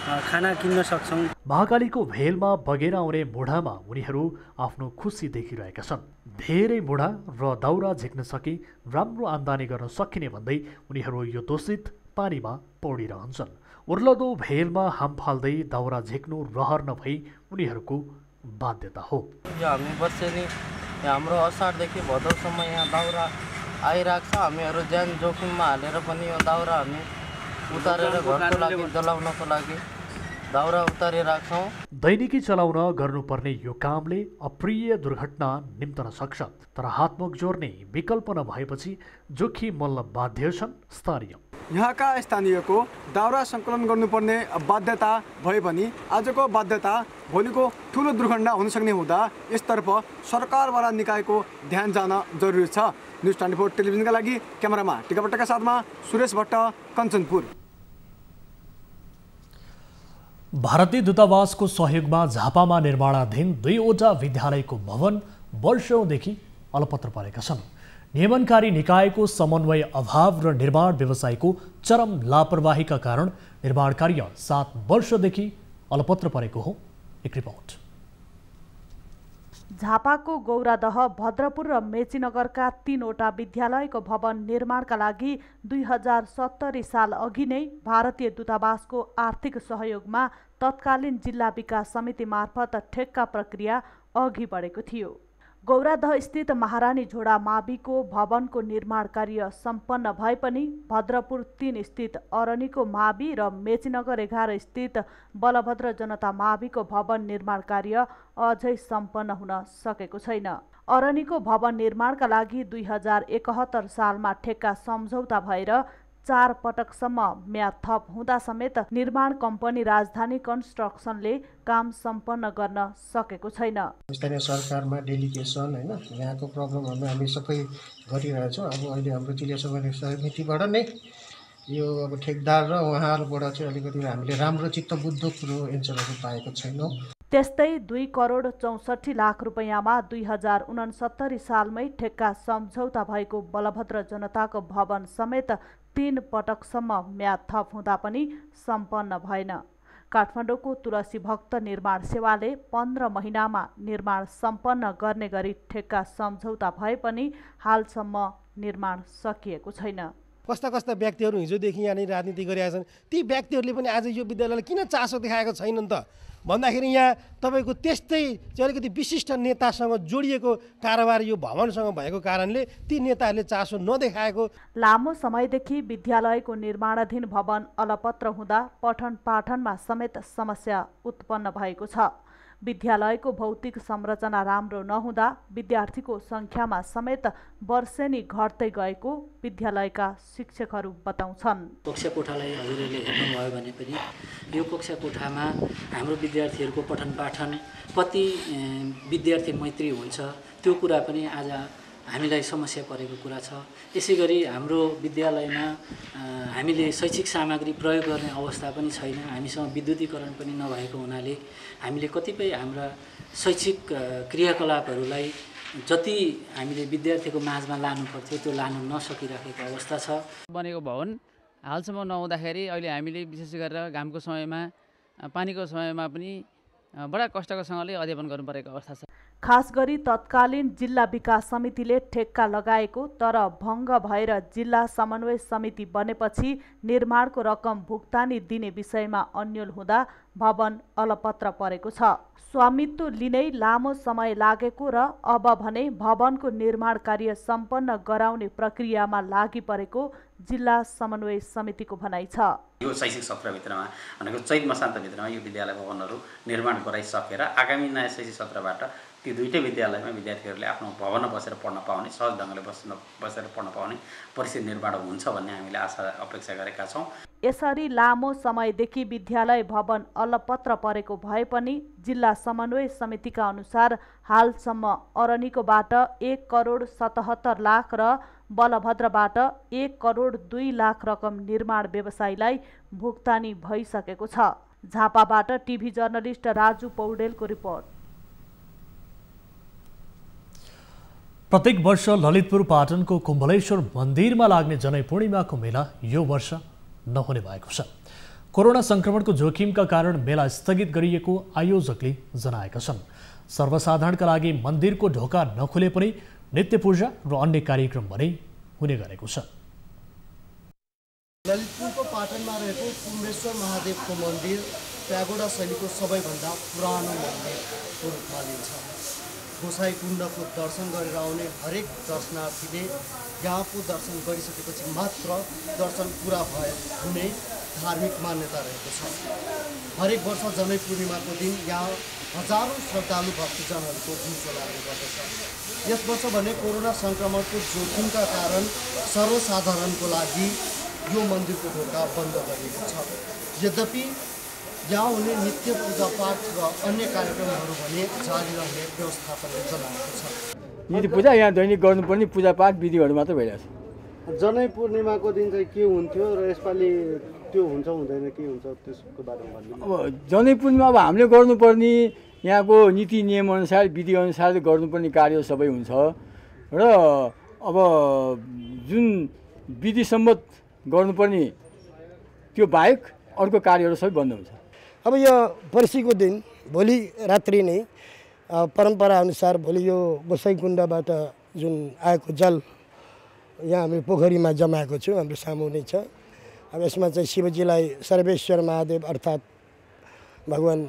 खाना किन्न सक्छौँ। महाकालीको भेलमा बगेर आउने मुढामा उनीहरू आफ्नो खुसी देखिरहेका छन्। धेरै मुढा र दाउरा झिक्न सके राम्रो आम्दानी गर्न सकिने भन्दै उनीहरू यो दूषित पानीमा पौडिरहन्छन्। उर्लदो भेलमा हाम फाल्दै दाउरा झिक्नु रहर नभई उनीहरूको बाध्यता हो। यो हामी वर्षेनी हाम्रो असारदेखि भदौसम्म यहाँ दाउरा आइरहेको छ। हामीहरू ज्यान जोखिममा हालेर पनि यो दाउरा हामी उतारेर घरको लागि जलाउनको लागि दाउरा उतारिरहेछौँ। दैनिकी चलाउन गर्नुपर्ने यो कामले अप्रिय दुर्घटना निम्तन सक्छ, तर हातमुख जोड्ने विकल्प नभएपछि जोखिम मोल्न बाध्य छन् स्थानीय। यहाँका स्थानीयको दाउरा सङ्कलन गर्नुपर्ने बाध्यता भए पनि आजको बाध्यता भोलिको ठुलो दुर्घटना हुन सक्ने हुँदा यसतर्फ सरकारद्वारा निकायको ध्यान जान जरुरी छ। न्युज 24 टेलिभिजनका लागि क्यामेरामा टिका भट्टका साथमा सुरेश भट्ट, कञ्चनपुर। भारतीय दूतावासको सहयोगमा झापामा निर्माणाधीन 2वटा विद्यालयको भवन वर्षौंदेखि अलपत्र परेका छन्। नियमनकारी निकायको समन्वय अभाव र निर्माण व्यवसायको चरम लापरवाहीका कारण निर्माण कार्य 7 वर्षदेखि अलपत्र परेको हो। एक रिपोर्ट। झापाको गौरादह, भद्रपुर र मेचीनगरका 3वटा विद्यालयको भवन निर्माणका लागि 2070 साल अघि नै भारतीय दूतावासको आर्थिक सहयोगमा तत्कालीन जिल्ला विकास समिति मार्फत ठेक्का प्रक्रिया अघि बढेको थियो। गौरादह स्थित महारानी झोडा माविको भवनको निर्माण कार्य सम्पन्न भए पनि भद्रपुर 3 स्थित अरनीको मावि र मेचीनगर 11 स्थित बलभद्र जनता माविको भवन निर्माण कार्य अझै सम्पन्न हुन सकेको छैन। अरनीको भवन निर्माणका लागि 2071 सालमा ठेक्का सम्झौता भएर 4 पटकसम्म म्याद थप हुँदा समेत निर्माण कम्पनी राजधानी कन्स्ट्रक्सनले काम सम्पन्न गर्न सकेको छैन। स्थानीय सरकारमा डेलिगेसन हैन यहाँको प्रब्लमहरु हामी सबै गरिरहेछौँ। अब अहिले हाम्रो जिल्ला समितिबाट नै यो अब ठेकदार र उहाँहरुबाट चाहिँ अलिकति हामीले राम्रो चित्तबुझ्दो कुरो एन्सरहरु पाएको छैनौँ। त्यस्तै 2 करोड 64 लाख रुपैयाँमा 2069 सालमै ठेक्का सम्झौता भएको बलभद्र जनताको भवन समेत 3 पटकसम्म म्याद थप हुँदा पनि सम्पन्न भएन। काठमाडौँको तुलसी भक्त निर्माण सेवाले 15 महिनामा निर्माण सम्पन्न गर्ने गरी ठेक्का सम्झौता भए पनि हालसम्म निर्माण सकिएको छैन। कस्ता कस्ता व्यक्तिहरू हिजोदेखि यहाँनिर राजनीति गरिरहेका छन्, ती व्यक्तिहरूले पनि आज यो विद्यालयलाई किन चासो देखाएको छैनन् त भन्दाखेरि यहाँ तपाईँको त्यस्तै चाहिँ अलिकति विशिष्ट नेतासँग जोडिएको कारोबार यो भवनसँग भएको कारणले ती नेताहरूले चासो नदेखाएको। लामो समयदेखि विद्यालयको निर्माणाधीन भवन अलपत्र हुँदा पठन पाठनमा समेत समस्या उत्पन्न भएको छ। विद्यालयको भौतिक संरचना राम्रो नहुँदा विद्यार्थीको सङ्ख्यामा समेत वर्षेनी घट्दै गएको विद्यालयका शिक्षकहरू बताउँछन्। कक्षा कोठालाई हजुरहरूले हेर्नुभयो भने पनि यो कक्षा कोठामा हाम्रो विद्यार्थीहरूको पठन पाठन कति विद्यार्थी मैत्री हुन्छ त्यो कुरा पनि आज हामीलाई समस्या परेको कुरा छ। यसै गरी हाम्रो विद्यालयमा हामीले शैक्षिक सामग्री प्रयोग गर्ने अवस्था पनि छैन। हामीसँग विद्युतीकरण पनि नभएको हुनाले हामीले कतिपय हाम्रा शैक्षिक क्रियाकलापहरूलाई जति हामीले विद्यार्थीको माझमा लानु पर्थ्यो त्यो लानु नसकिरहेको अवस्था छ। बनेको भवन हालसम्म नहुँदाखेरि अहिले हामीले विशेष गरेर घामको समयमा पानीको समयमा पनि बडा कष्टकरसँगले अध्ययन गर्नु परेको अवस्था छ। खास गरी तत्कालीन जिल्ला विकास समितिले ठेक्का लगाएको तर भङ्ग भएर जिल्ला समन्वय समिति बनेपछि निर्माणको रकम भुक्तानी दिने विषयमा अन्यल हुँदा भवन अलपत्र परेको छ। स्वामित्व लिनै लामो समय लागेको र अब भने भवनको निर्माण कार्य सम्पन्न गराउने प्रक्रियामा लागि परेको जिल्ला समन्वय समितिको भनाइ छ। यो शैक्षिक सत्रभित्रमा भनेको चैत मसान्तभित्रमा यो विद्यालय भवनहरू निर्माण गराइसकेर आगामी नयाँ शैक्षिक सत्रबाट ती दुईटै विद्यालयमा विद्यार्थीहरूले आफ्नो भवनमा बसेर पढ्न पाउने, सहज ढङ्गले बसेर पढ्न पाउने परिस्थिति निर्माण हुन्छ भन्ने हामीले आशा अपेक्षा गरेका छौँ। यसरी लामो समयदेखि विद्यालय भवन अलपत्र परेको भए पनि जिल्ला समन्वय समितिका अनुसार हालसम्म अरनिकोबाट 1,77,00,000 र बलभद्रबाट 1,02,00,000 रकम निर्माण व्यवसायीलाई भुक्तानी भइसकेको छ। झापाबाट टिभी जर्नलिस्ट राजु पौडेलको रिपोर्ट। प्रत्येक वर्ष ललितपुर पाटनको कुम्भलेश्वर मन्दिरमा लाग्ने जनै पूर्णिमाको मेला यो वर्ष नहुने भएको छ। कोरोना संक्रमणको जोखिमका कारण मेला स्थगित गरिएको आयोजकले जनाएका छन्। सर्वसाधारणका लागि मन्दिरको ढोका नखुले पनि नित्य पूजा र अन्य कार्यक्रम भने हुने गरेको छ। ललितपुरको पाटनमा रहेको कुम्भेश्वर महादेवको मन्दिर प्यागोडा शैलीको सबैभन्दा पुरानो मन्दिरको रूपमा लिन्छ। गोसाई कुण्डको दर्शन गरेर आउने हरेक दर्शनार्थीले यहाँको दर्शन गरिसकेपछि मात्र दर्शन पुरा हुने धार्मिक मान्यता रहेको छ। हरेक वर्ष जनै पूर्णिमाको दिन यहाँ हजारौँ श्रद्धालु भक्तजनहरूको घुइँचो लाग्ने गर्दछ। यस वर्ष भने कोरोना सङ्क्रमणको जोखिमका कारण सर्वसाधारणको लागि यो मन्दिरको ढोका बन्द गरिएको छ। यद्यपि यहाँ हुने नित्य पूजापाठ र अन्य कार्यक्रमहरू भने जारी रहने व्यवस्थापनले जनाएको छ। नित्य पूजा यहाँ दैनिक गर्नुपर्ने पूजापाठ विधिहरू मात्र भइरहेछ। जनै पूर्णिमाको दिन चाहिँ के हुन्थ्यो र यसपालि त्यो हुन्छ हुँदैन के हुन्छ त्यसको बारेमा भन्नु। अब जनै पूर्णिमा अब हामीले गर्नुपर्ने यहाँको नीति नियमअनुसार विधिअनुसार गर्नुपर्ने कार्य सबै हुन्छ र अब जुन विधिसम्मत गर्नुपर्ने त्यो बाहेक अर्को कार्यहरू सबै बन्द हुन्छ। अब यो पर्सिको दिन भोलि रात्रि नै परम्परा अनुसार भोलि यो गोसाइकुण्डबाट जुन आएको जल यहाँ हामी पोखरीमा जमाएको छौँ, हाम्रो सामु नै छ। अब यसमा चाहिँ शिवजीलाई सर्वेश्वर महादेव अर्थात् भगवान्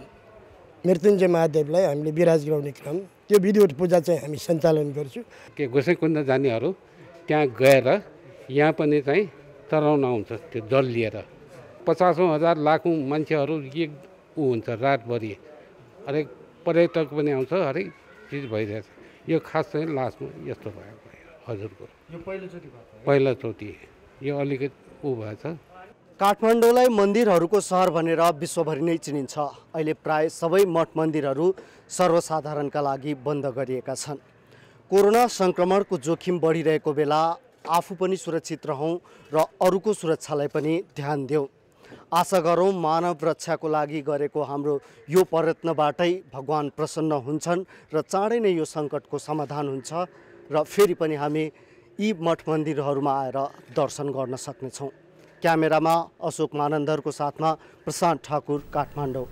मृत्युञ्जय महादेवलाई हामीले विराज गराउने क्रम त्यो विधिवत पूजा चाहिँ हामी सञ्चालन गर्छौँ। के गोसाइकुण्ड जानेहरू त्यहाँ गएर यहाँ पनि चाहिँ तराउन आउँछ त्यो जल लिएर। 50,000 लाखौँ मान्छेहरू एक हुन्छ रातभरि, हरेक पर्यटक पनि आउँछ, हरेक चिज भइरहेछ। यो खास चाहिँ लास्टमा यस्तो भयो हजुरको यो पहिलोचोटि यो अलिकति भएछ। काठमाडौँलाई मन्दिरहरूको सहर भनेर विश्वभरि नै चिनिन्छ। अहिले प्राय सबै मठ मन्दिरहरू सर्वसाधारणका लागि बन्द गरिएका छन्। कोरोना सङ्क्रमणको जोखिम बढिरहेको बेला आफू पनि सुरक्षित रहौँ र अरूको सुरक्षालाई पनि ध्यान देऊ। आशा गरौँ मानव रक्षाको लागि गरेको हाम्रो यो प्रयत्नबाटै भगवान् प्रसन्न हुन्छन् र चाँडै नै यो सङ्कटको समाधान हुन्छ र फेरि पनि हामी यी मठ मन्दिरहरूमा आएर दर्शन गर्न सक्नेछौँ। क्यामेरामा अशोक मानन्दरको साथमा प्रशान्त ठाकुर, काठमाडौँ।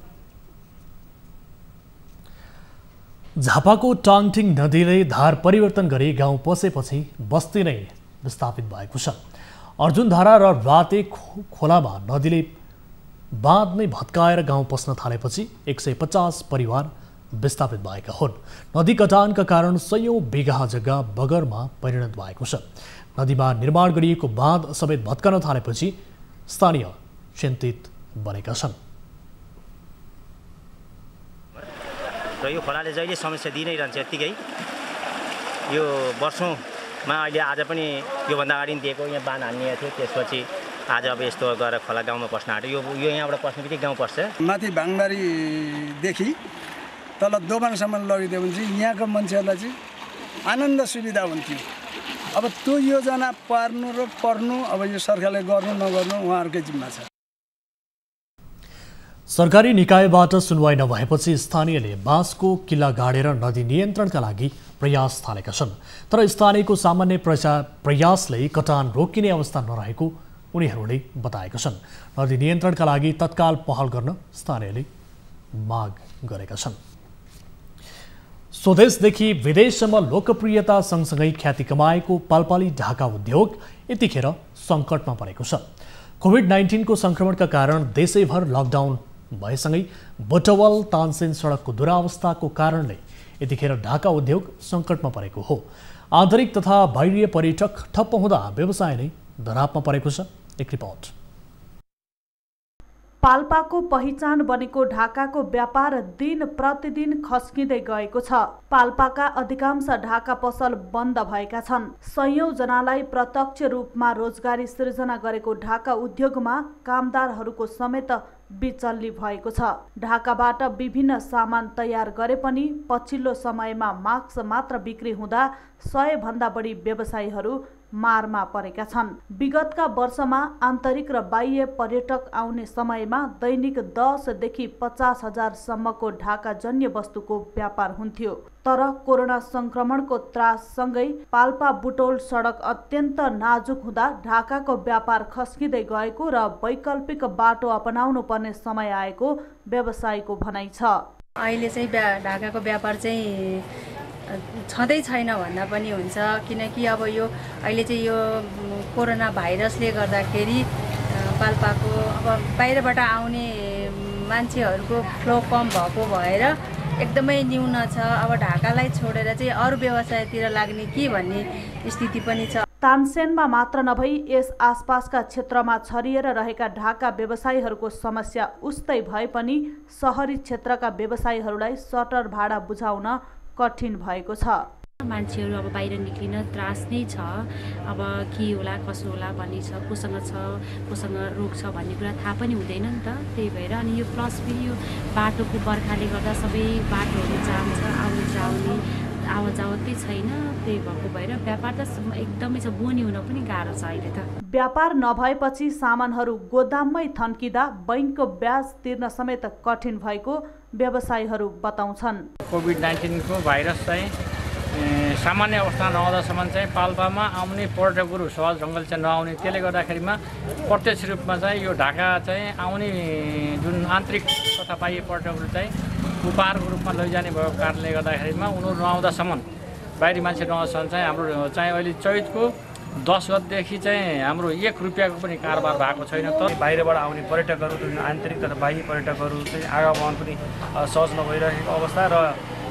झापाको टाङटिङ नदीले धार परिवर्तन गरी गाउँ पसेपछि बस्ती नै विस्थापित भएको छ। अर्जुनधारा र राते खोलामा नदीले बाँध नै भत्काएर गाउँ पस्न थालेपछि 150 परिवार विस्थापित भएका हुन्। नदी कटानका कारण सयौं बिघा जग्गा बगरमा परिणत भएको छ। नदीमा निर्माण गरिएको बाँध समेत भत्कन थालेपछि स्थानीय चिन्तित बनेका छन्। र यो खोलाले जहिले समस्या दिइ नै रहन्छ। यत्तिकै यो वर्षौँमा अहिले आज पनि योभन्दा अगाडि दिएको यहाँ बाँध हान्ने थियो, त्यसपछि आज अब यस्तो गरेर खोला गाउँमा पस्न आँट्यो। यो यहाँबाट पस्ने बित्तिकै गाउँ पर्छ। माथि भाङबारीदेखि तल दोबाङसम्म लगिदियो भने चाहिँ यहाँको मान्छेहरूलाई चाहिँ आनन्द सुविधा हुन्थ्यो। अब त्यो योजना पार्नु र पर्नु अब यो सरकारले गर्नु नगर्नु उहाँहरूकै जिम्मा छ। सरकारी निकायबाट सुनवाई नभएपछि स्थानीयले बाँसको किल्ला गाडेर नदी नियन्त्रणका लागि प्रयास थालेका छन्। तर स्थानीयको सामान्य प्रयासले कटान रोकिने अवस्था नरहेको उनीहरूले बताएका छन्। नदी नियन्त्रणका लागि तत्काल पहल गर्न स्थानीयले माग गरेका छन्। स्वदेशदेखि विदेशसम्म लोकप्रियता सँगसँगै ख्याति कमाएको पालपाली ढाका उद्योग यतिखेर सङ्कटमा परेको छ। कोभिड-19 को सङ्क्रमणका कारण देशैभर लकडाउन भएसँगै बुटवल तानसेन सडकको दुरावस्थाको कारणले यतिखेर ढाका उद्योग सङ्कटमा परेको हो। आन्तरिक तथा बाहिरीय पर्यटक ठप्प हुँदा व्यवसाय नै धरापमा परेको छ। एक रिपोर्ट। पाल्पाको पहिचान बनेको ढाकाको व्यापार दिन प्रतिदिन खस्किँदै गएको छ। पाल्पाका अधिकांश ढाका पसल बन्द भएका छन्। सयौं जनालाई प्रत्यक्ष रूपमा रोजगारी सृजना गरेको ढाका उद्योगमा कामदारहरूको समेत बिचल्ली भएको छ। ढाकाबाट विभिन्न सामान तयार गरे पनि पछिल्लो समयमा मास्क मात्र बिक्री हुँदा 100 भन्दा बढी व्यवसायीहरू मारमा परेका छन्। विगतका वर्षमा आन्तरिक र बाह्य पर्यटक आउने समयमा दैनिक 10 देखि 50 हजार सम्मको ढाकाजन्य वस्तुको व्यापार हुन्थ्यो। तर कोरोना संक्रमणको त्राससँगै पाल्पा बुटोल सडक अत्यन्त नाजुक हुँदा ढाकाको व्यापार खस्किँदै गएको र वैकल्पिक बाटो अपनाउनु पर्ने समय आएको व्यवसायीको भनाइ छ। अहिले चाहिँ ढाकाको व्यापार चाहिँ छँदै छैन भन्दा पनि हुन्छ, किनकि अब यो अहिले चाहिँ यो कोरोना भाइरसले गर्दाखेरि पाल्पाको अब बाहिरबाट आउने मान्छेहरूको फ्लो कम भएको भएर एकदमै न्यून छ। अब ढाकालाई छोडेर चाहिँ अरू व्यवसायतिर लाग्ने के भन्ने स्थिति पनि छ। तानसेनमा मात्र नभई यस आसपासका क्षेत्रमा छरिएर रहेका ढाका व्यवसायीहरूको समस्या उस्तै भए पनि सहरी क्षेत्रका व्यवसायीहरूलाई सटर भाडा बुझाउन कठिन भएको छ। मान्छेहरू अब बाहिर निक्लिन त्रास नै छ। अब के होला कसो होला भन्ने छ, कोसँग रोग छ भन्ने कुरा थाहा पनि हुँदैन नि त। त्यही भएर अनि यो प्लस फेरि यो बाटोको बर्खाले गर्दा सबै बाटोहरू जाम छ, आउने जाउने आवतजावतै छैन। त्यही भएको भएर व्यापार त एकदमै छ, बोनी हुन पनि गाह्रो छ अहिले त। व्यापार नभएपछि सामानहरू गोदाममै थन्किँदा बैंकको ब्याज तिर्न समेत कठिन भएको व्यवसायीहरू बताउँछन्। कोभिड-19 को भाइरस चाहिँ सामान्य अवस्था नआउँदासम्म चाहिँ पाल्पामा आउने पर्यटकहरू सहज ढङ्गले चाहिँ नआउने, त्यसले गर्दाखेरिमा प्रत्यक्ष रूपमा चाहिँ यो ढाका चाहिँ आउने जुन आन्तरिक तथा बाह्य पर्यटकहरू चाहिँ उपहारको रूपमा लैजाने भएको कारणले गर्दाखेरिमा उनीहरू नआउँदासम्म, बाहिरी मान्छे नआउँदासम्म चाहिँ हाम्रो चाहिँ अहिले चैतको 10 गतेदेखि चाहिँ हाम्रो 1 रुपियाँको पनि कारोबार भएको छैन। तर बाहिरबाट आउने पर्यटकहरू जुन आन्तरिक तथा बाह्य पर्यटकहरू चाहिँ आवागमन पनि सहज नभइरहेको अवस्था र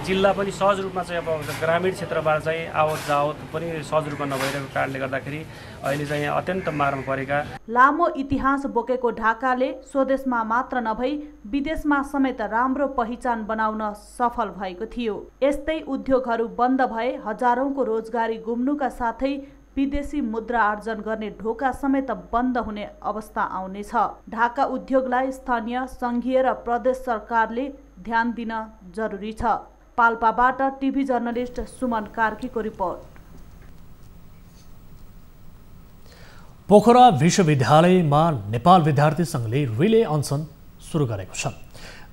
जिल्ला पनि सहज रूपमा चाहिँ अब ग्रामीण क्षेत्रबाट चाहिँ आवत जावत पनि सहज रूपमा नभइरहेको कारणले गर्दाखेरि अहिले चाहिँ अत्यन्त मारमा परेका। लामो इतिहास बोकेको ढाकाले स्वदेशमा मात्र नभई विदेशमा समेत राम्रो पहिचान बनाउन सफल भएको थियो। यस्तै उद्योगहरू बन्द भए हजारौंको रोजगारी गुम्नुका साथै विदेशी मुद्रा आर्जन गर्ने ढोका समेत बन्द हुने अवस्था आउनेछ। ढाका उद्योगलाई स्थानीय, संघीय र प्रदेश सरकारले ध्यान दिन जरुरी छ। पाल्पाबाट टिभी जर्नलिस्ट सुमन कार्कीको रिपोर्ट। पोखरा विश्वविद्यालयमा नेपाल विद्यार्थी संघले रिले अनसन सुरु गरेको छ।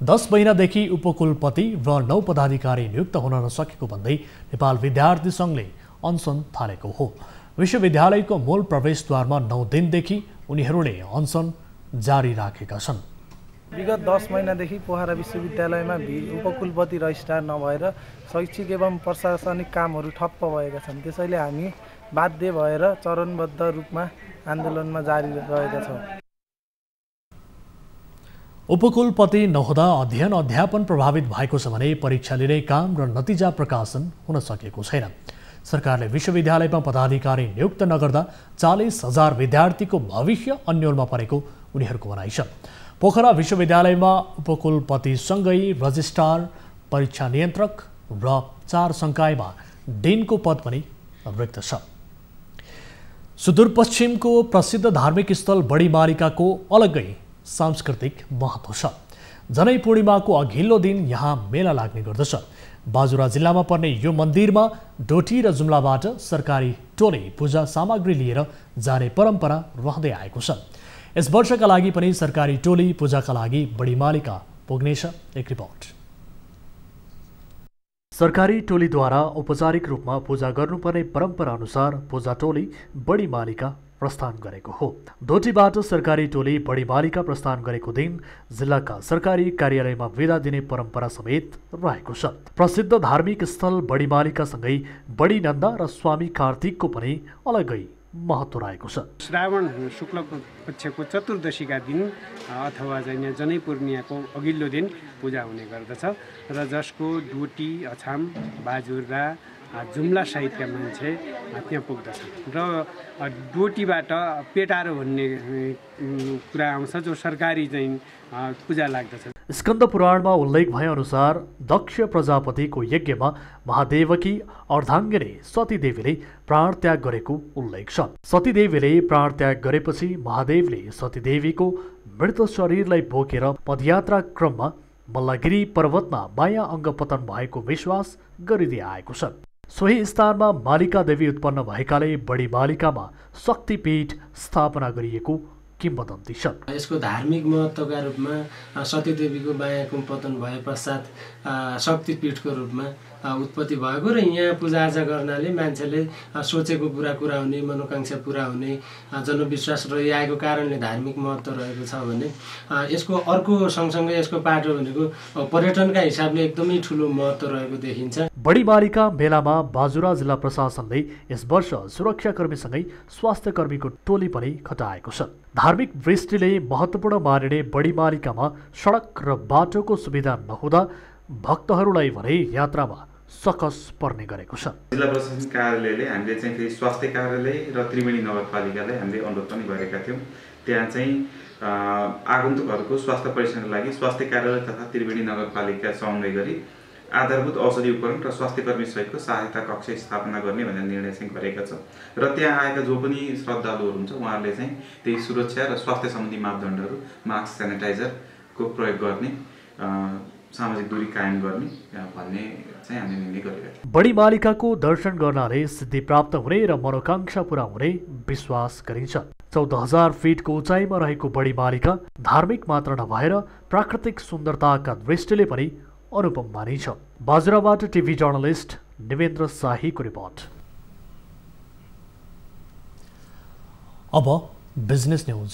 10 महिनादेखि उपकुलपति र 9 पदाधिकारी नियुक्त हुन नसकेको भन्दै नेपाल विद्यार्थी संघले अनसन थालेको हो। विश्वविद्यालयको मूल प्रवेशद्वारमा 9 दिनदेखि उनीहरूले अनसन जारी राखेका छन्। विगत 10 महिनादेखि पोखरा विश्वविद्यालयमा उपकुलपति रजिस्ट्रार नभएर शैक्षिक एवं प्रशासनिक कामहरू ठप्प भएका छन्। त्यसैले हामी बाध्य भएर चरणबद्ध रूपमा आन्दोलनमा जारी रहेका छौँ। उपकुलपति नहुँदा अध्ययन अध्यापन प्रभावित भएको छ भने परीक्षा लिने काम र नतिजा प्रकाशन हुन सकेको छैन। सरकारले विश्वविद्यालयमा पदाधिकारी नियुक्त नगर्दा 40,000 विद्यार्थीको भविष्य अन्योलमा परेको उनीहरूको भनाइ छ। पोखरा विश्वविद्यालयमा उपकुलपतिसँगै रजिस्ट्रार, परीक्षा नियन्त्रक र 4 संकायमा डिनको पद पनि रिक्त छ। सुदूरपश्चिमको प्रसिद्ध धार्मिक स्थल बडीमालिकाको अलग्गै सांस्कृतिक महत्त्व छ। जनै पूर्णिमाको अघिल्लो दिन यहाँ मेला लाग्ने गर्दछ। बाजुरा जिल्लामा पर्ने यो मन्दिरमा डोटी र जुम्लाबाट सरकारी टोली पूजा सामग्री लिएर जाने परम्परा रहँदै आएको छ। यस वर्षका लागि पनि सरकारी टोली पूजाका लागि बडीमालिका पुग्नेछ। एक रिपोर्ट। सरकारी टोलीद्वारा औपचारिक रूपमा पूजा गर्नुपर्ने परम्परा अनुसार पूजा टोली बडीमालिका प्रस्थान गरेको हो। डोटीबाट सरकारी टोली बडीमालिका प्रस्थान गरेको दिन जिल्लाका सरकारी कार्यालयमा विदा दिने परम्परा समेत रहेको छ। प्रसिद्ध धार्मिक स्थल बडीमालिकासँगै बडी नन्दा र स्वामी कार्तिकको पनि अलग्गै महत्त्व रहेको छ। श्रावण शुक्ल पक्षको चतुर्दशीका दिन अथवा चाहिँ जनै पूर्णिमाको अघिल्लो दिन पूजा हुने गर्दछ र जसको डोटी, अछाम, बाजुरा, जुम्ला सहितका मान्छे त्यहाँ पुग्दछन् र डोटीबाट पेटारो भन्ने कुरा आउँछ जो सरकारी चाहिँ पूजा लाग्दछ। स्कन्द पुराणमा उल्लेख भएअनुसार दक्ष प्रजापतिको यज्ञमा महादेवकी अर्धाङ्गिनी सतीदेवीले प्राण त्याग गरेको उल्लेख छ। सतीदेवीले प्राण त्याग गरेपछि महादेवले सतीदेवीको मृत शरीरलाई बोकेर पदयात्रा क्रममा मल्लगिरी पर्वतमा बायाँ अङ्ग पतन भएको विश्वास गरिँदै आएको छ। सोही स्थानमा मालिका देवी उत्पन्न भएकाले बडीमालिकामा शक्तिपीठ स्थापना गरिएको किम्वदन्ती छ। यसको धार्मिक महत्त्वका रूपमा सतीदेवीको बायाँको पतन भए पश्चात शक्तिपीठको रूपमा उत्पत्ति भएको र यहाँ पूजाआजा गर्नाले मान्छेले सोचेको कुरा हुने, मनोकांक्षा पुरा हुने जनविश्वास रहिआएको कारणले धार्मिक महत्त्व रहेको छ भने यसको अर्को सँगसँगै यसको पाटो भनेको पर्यटनका हिसाबले एकदमै ठुलो महत्त्व रहेको देखिन्छ। बडीमालिका मेलामा बाजुरा जिल्ला प्रशासनले यस वर्ष सुरक्षाकर्मीसँगै स्वास्थ्यकर्मीको टोली पनि खटाएको छ। धार्मिक दृष्टिले महत्त्वपूर्ण मानिने बडीमालिकामा सडक र बाटोको सुविधा नहुँदा भक्तहरूलाई भने यात्रामा सकस पर्ने गरेको छ। जिल्ला प्रशासन कार्यालयले हामीले चाहिँ फेरि स्वास्थ्य कार्यालय र त्रिवेणी नगरपालिकालाई हामीले अनुरोध पनि गरेका थियौँ। त्यहाँ चाहिँ आगन्तुकहरूको स्वास्थ्य परीक्षणका लागि स्वास्थ्य कार्यालय तथा त्रिवेणी नगरपालिका समन्वय गरी आधारभूत औषधि उपकरण र स्वास्थ्य कर्मी सहितको सहायता कक्ष स्थापना गर्ने भनेर निर्णय चाहिँ गरेका छ र त्यहाँ आएका जो पनि श्रद्धालुहरू हुन्छ उहाँहरूले चाहिँ त्यही सुरक्षा र स्वास्थ्य सम्बन्धी मापदण्डहरू, मास्क, सेनिटाइजरको प्रयोग गर्ने, सामाजिक दूरी कायम गर्ने भन्ने चाहिँ हामीले निर्णय गरेका थियौँ। बडीमालिकाको दर्शन गर्नाले सिद्धि प्राप्त हुने र मनोकांक्षा पूरा हुने विश्वास गरिन्छ। 14,000 फिटको उचाइमा रहेको बडीमालिका धार्मिक मात्र नभएर प्राकृतिक सुन्दरताका दृष्टिले पनि अनुपम मानिन्छ। बाजुराबाट टिभी जर्नलिस्ट निवेन्द्र शाहीको रिपोर्ट। अब बिजनेस न्यूज।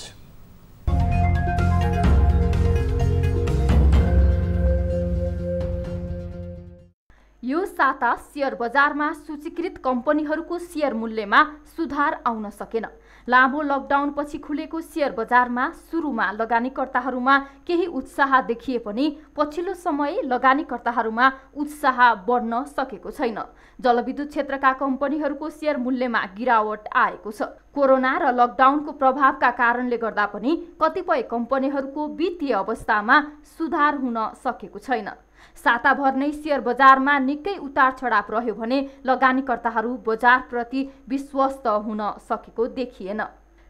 यो साता शेयर बजारमा सूचीकृत कम्पनीहरूको शेयर मूल्यमा सुधार आउन सकेन। लामो लकडाउनपछि खुलेको शेयर बजारमा सुरुमा लगानीकर्ताहरूमा केही उत्साह देखिए पनि पछिल्लो समय लगानीकर्ताहरूमा उत्साह बढ्न सकेको छैन। जलविद्युत क्षेत्रका कम्पनीहरूको शेयर मूल्यमा गिरावट आएको छ। कोरोना र लकडाउनको प्रभावका कारणले गर्दा पनि कतिपय कम्पनीहरूको वित्तीय अवस्थामा सुधार हुन सकेको छैन। साताभर नै शेयर बजारमा निकै उतार चढाव रह्यो भने लगानीकर्ताहरू बजारप्रति विश्वस्त हुन सकेको देखिएन।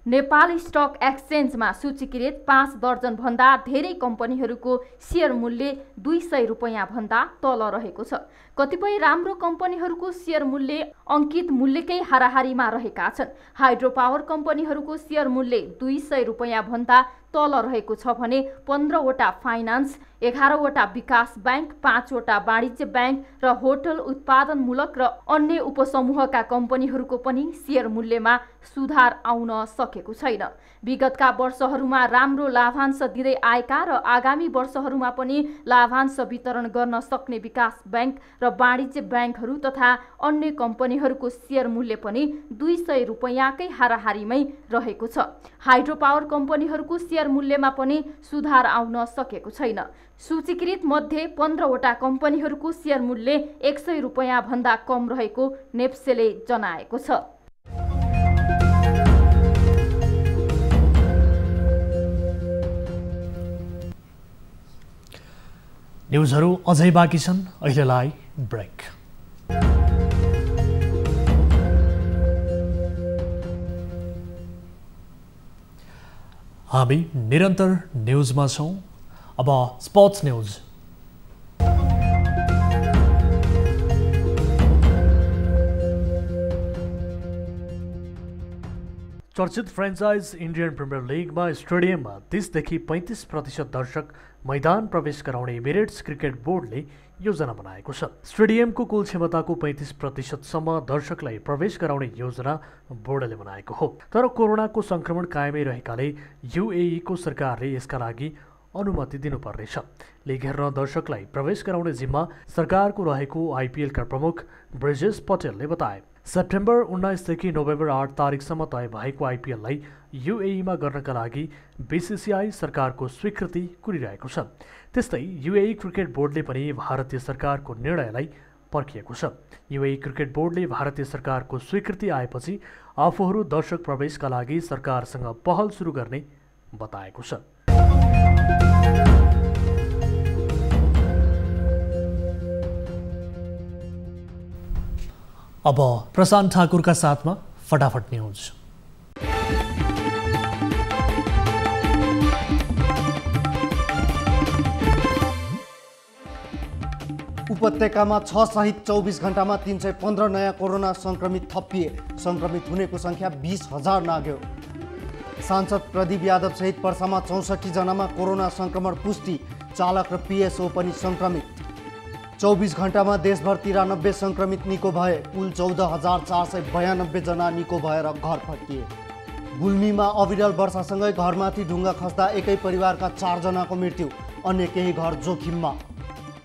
नेपाल स्टक एक्सचेन्जमा सूचीकृत 5 दर्जन भन्दा धेरै कम्पनीहरूको शेयर मूल्य 200 रुपैयाँ भन्दा तल रहेको छ। कतिपय राम्रो कम्पनीहरूको शेयर मूल्य अंकित मूल्यकै हाराहारीमा रहेका छन्। हाइड्रो पावर कम्पनीहरूको शेयर मूल्य 200 रुपैयाँ भन्दा तल रहेको छ भने 15वटा फाइनान्स, 11वटा विकास बैंक, 5वटा वाणिज्य बैंक र होटल उत्पादनमूलक र अन्य उपसमूहका कम्पनीहरूको पनि सेयर मूल्यमा सुधार आउन सकेको छैन। विगतका वर्षहरूमा राम्रो लाभांश दिँदै आएका र आगामी वर्षहरूमा पनि लाभांश वितरण गर्न सक्ने विकास बैंक र वाणिज्य बैंकहरू तथा अन्य कम्पनीहरूको सेयर मूल्य पनि 200 रुपैयाँकै हाराहारीमै रहेको छ। हाइड्रो पावर कम्पनीहरूको सेयर मूल्यमा पनि सुधार आउन सकेको छैन। सूचीकृत मध्ये 15वटा कम्पनीहरूको सेयर मूल्य 100 रुपैयाँ भन्दा कम रहेको नेप्सेले जनाएको छ। न्युजहरू अझै बाँकी छन्, अहिलेलाई ब्रेक। हामी निरन्तर न्युजमा छौँ। अब स्पोर्ट्स न्युज। चर्चित फ्रेन्चाइज इन्डियन प्रिमियर लिगमा स्टेडियममा 30 देखि 35% दर्शक मैदान प्रवेश गराउने एमिरेट्स क्रिकेट बोर्डले योजना बनाएको छ। स्टेडियमको कुल क्षमताको 35%सम्म दर्शकलाई प्रवेश गराउने योजना बोर्डले बनाएको हो। तर कोरोनाको संक्रमण कायमै रहेकाले UAE को सरकारले यसका लागि अनुमति दिनुपर्नेछ। लिग हेर्न दर्शकलाई प्रवेश गराउने जिम्मा सरकारको रहेको IPL का प्रमुख ब्रिजेश पटेलले बताए। सेप्टेम्बर 19 देखि नोभेम्बर 8 तारिकसम्म तय भएको IPL लाई UAE मा गर्नका लागि BCCI सरकारको स्वीकृति कुरिरहेको छ। त्यस्तै UAE क्रिकेट बोर्डले पनि भारतीय सरकारको निर्णयलाई पर्खिएको छ। UAE क्रिकेट बोर्डले भारतीय सरकारको स्वीकृति आएपछि आफूहरू दर्शक प्रवेशका लागि सरकारसँग पहल सुरु गर्ने बताएको छ। अब प्रशान्त ठाकुरका साथमा फटाफट न्युज। उपत्यकामा 6 सहित 24 घण्टामा 315 नयाँ कोरोना संक्रमित थपिए। संक्रमित हुनेको संख्या 20,000 नाग्यो। सांसद प्रदीप यादव सहित पर्सामा 64 जनामा कोरोना संक्रमण पुष्टि। चालक र PSO पनि संक्रमित। 24 घण्टामा देशभर 93 संक्रमित निको भए। कुल 14,492 जना निको भएर घर फर्किए। गुल्मीमा अविरल वर्षासँगै घरमाथि ढुङ्गा खस्दा एकै परिवारका 4 जनाको मृत्यु। अन्य केही घर जोखिममा।